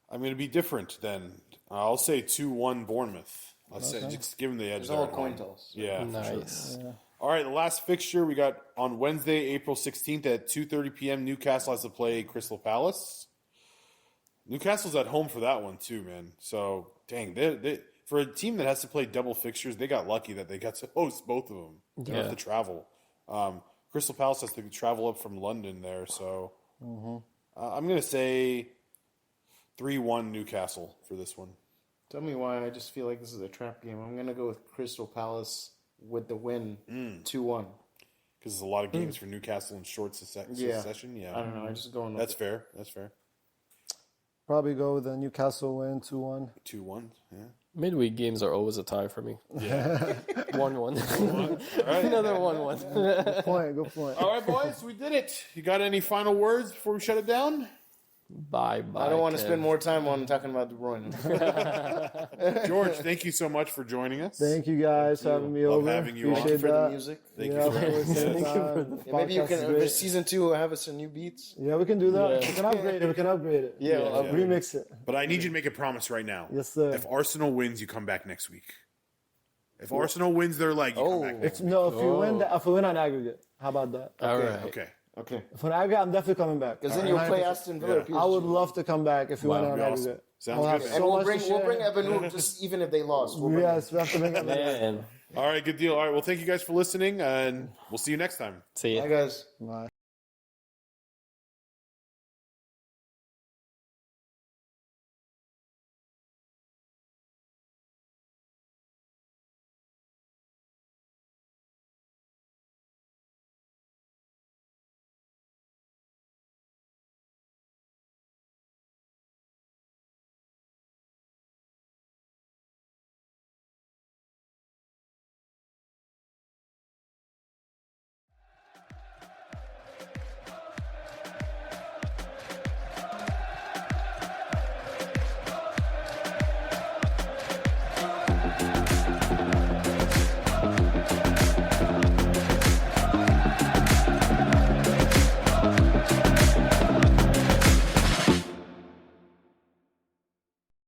I'm going to be different then. I'll say 2-1 Bournemouth. I'll say just give them the edge.
It's
there
all
at home.
coin toss.
Yeah. for sure.
Nice.
All right, the last fixture we got on Wednesday, April 16th at 2:30 p.m. Newcastle has to play Crystal Palace. Newcastle's at home for that one too, man. So, dang, they for a team that has to play double fixtures, they got lucky that they got to host both of them. They don't have to travel. Crystal Palace has to travel up from London there, so I'm going to say 3-1 Newcastle for this one.
Tell me why I just feel like this is a trap game. I'm gonna go with Crystal Palace with the win. 2-1.
Because there's a lot of games for Newcastle in short succession. Yeah,
I don't know. I just going.
That's fair. That's fair.
Probably go with the Newcastle win 2-1.
2-1. Yeah.
Midweek games are always a tie for me.
Yeah.
1-1.
All right.
Another 1-1.
Good point. Good point.
All right, boys, we did it. You got any final words before we shut it down?
Bye.
I don't want to spend more time on talking about De Bruyne.
George, thank you so much for joining us.
Thank you guys for having me
Love
over.
having you on.
Thank you
Appreciate
for the
that.
music.
Thank
Yeah,
you for
of course,
Thank you
anytime.
for
The
Maybe you
podcast
can
is great.
season 2 have us some new beats.
Yeah, we can do that.
Yeah.
We can upgrade it. We can upgrade it.
Yeah,
Yeah.
Remix it.
But I need you to make a promise right now.
Yes, sir.
If Arsenal wins, you come back next week. If Arsenal wins their leg, you come back next week.
No, if we win on aggregate, how about that?
All right.
Okay.
Okay.
If we win on aggregate, I'm definitely coming back.
Because then you'll play Aston Villa.
Yeah.
or
I would
PSG.
love to come back if we win on
That'd be awesome.
aggregate.
Sounds
We'll have
good, man.
And
so
we'll
much
bring
to share.
Evan just even if they lost. We'll bring
Yes, we have to bring it.
Man.
All right, good deal. All right, well, thank you guys for listening, and we'll see you next time.
See ya.
Bye, guys.
Bye.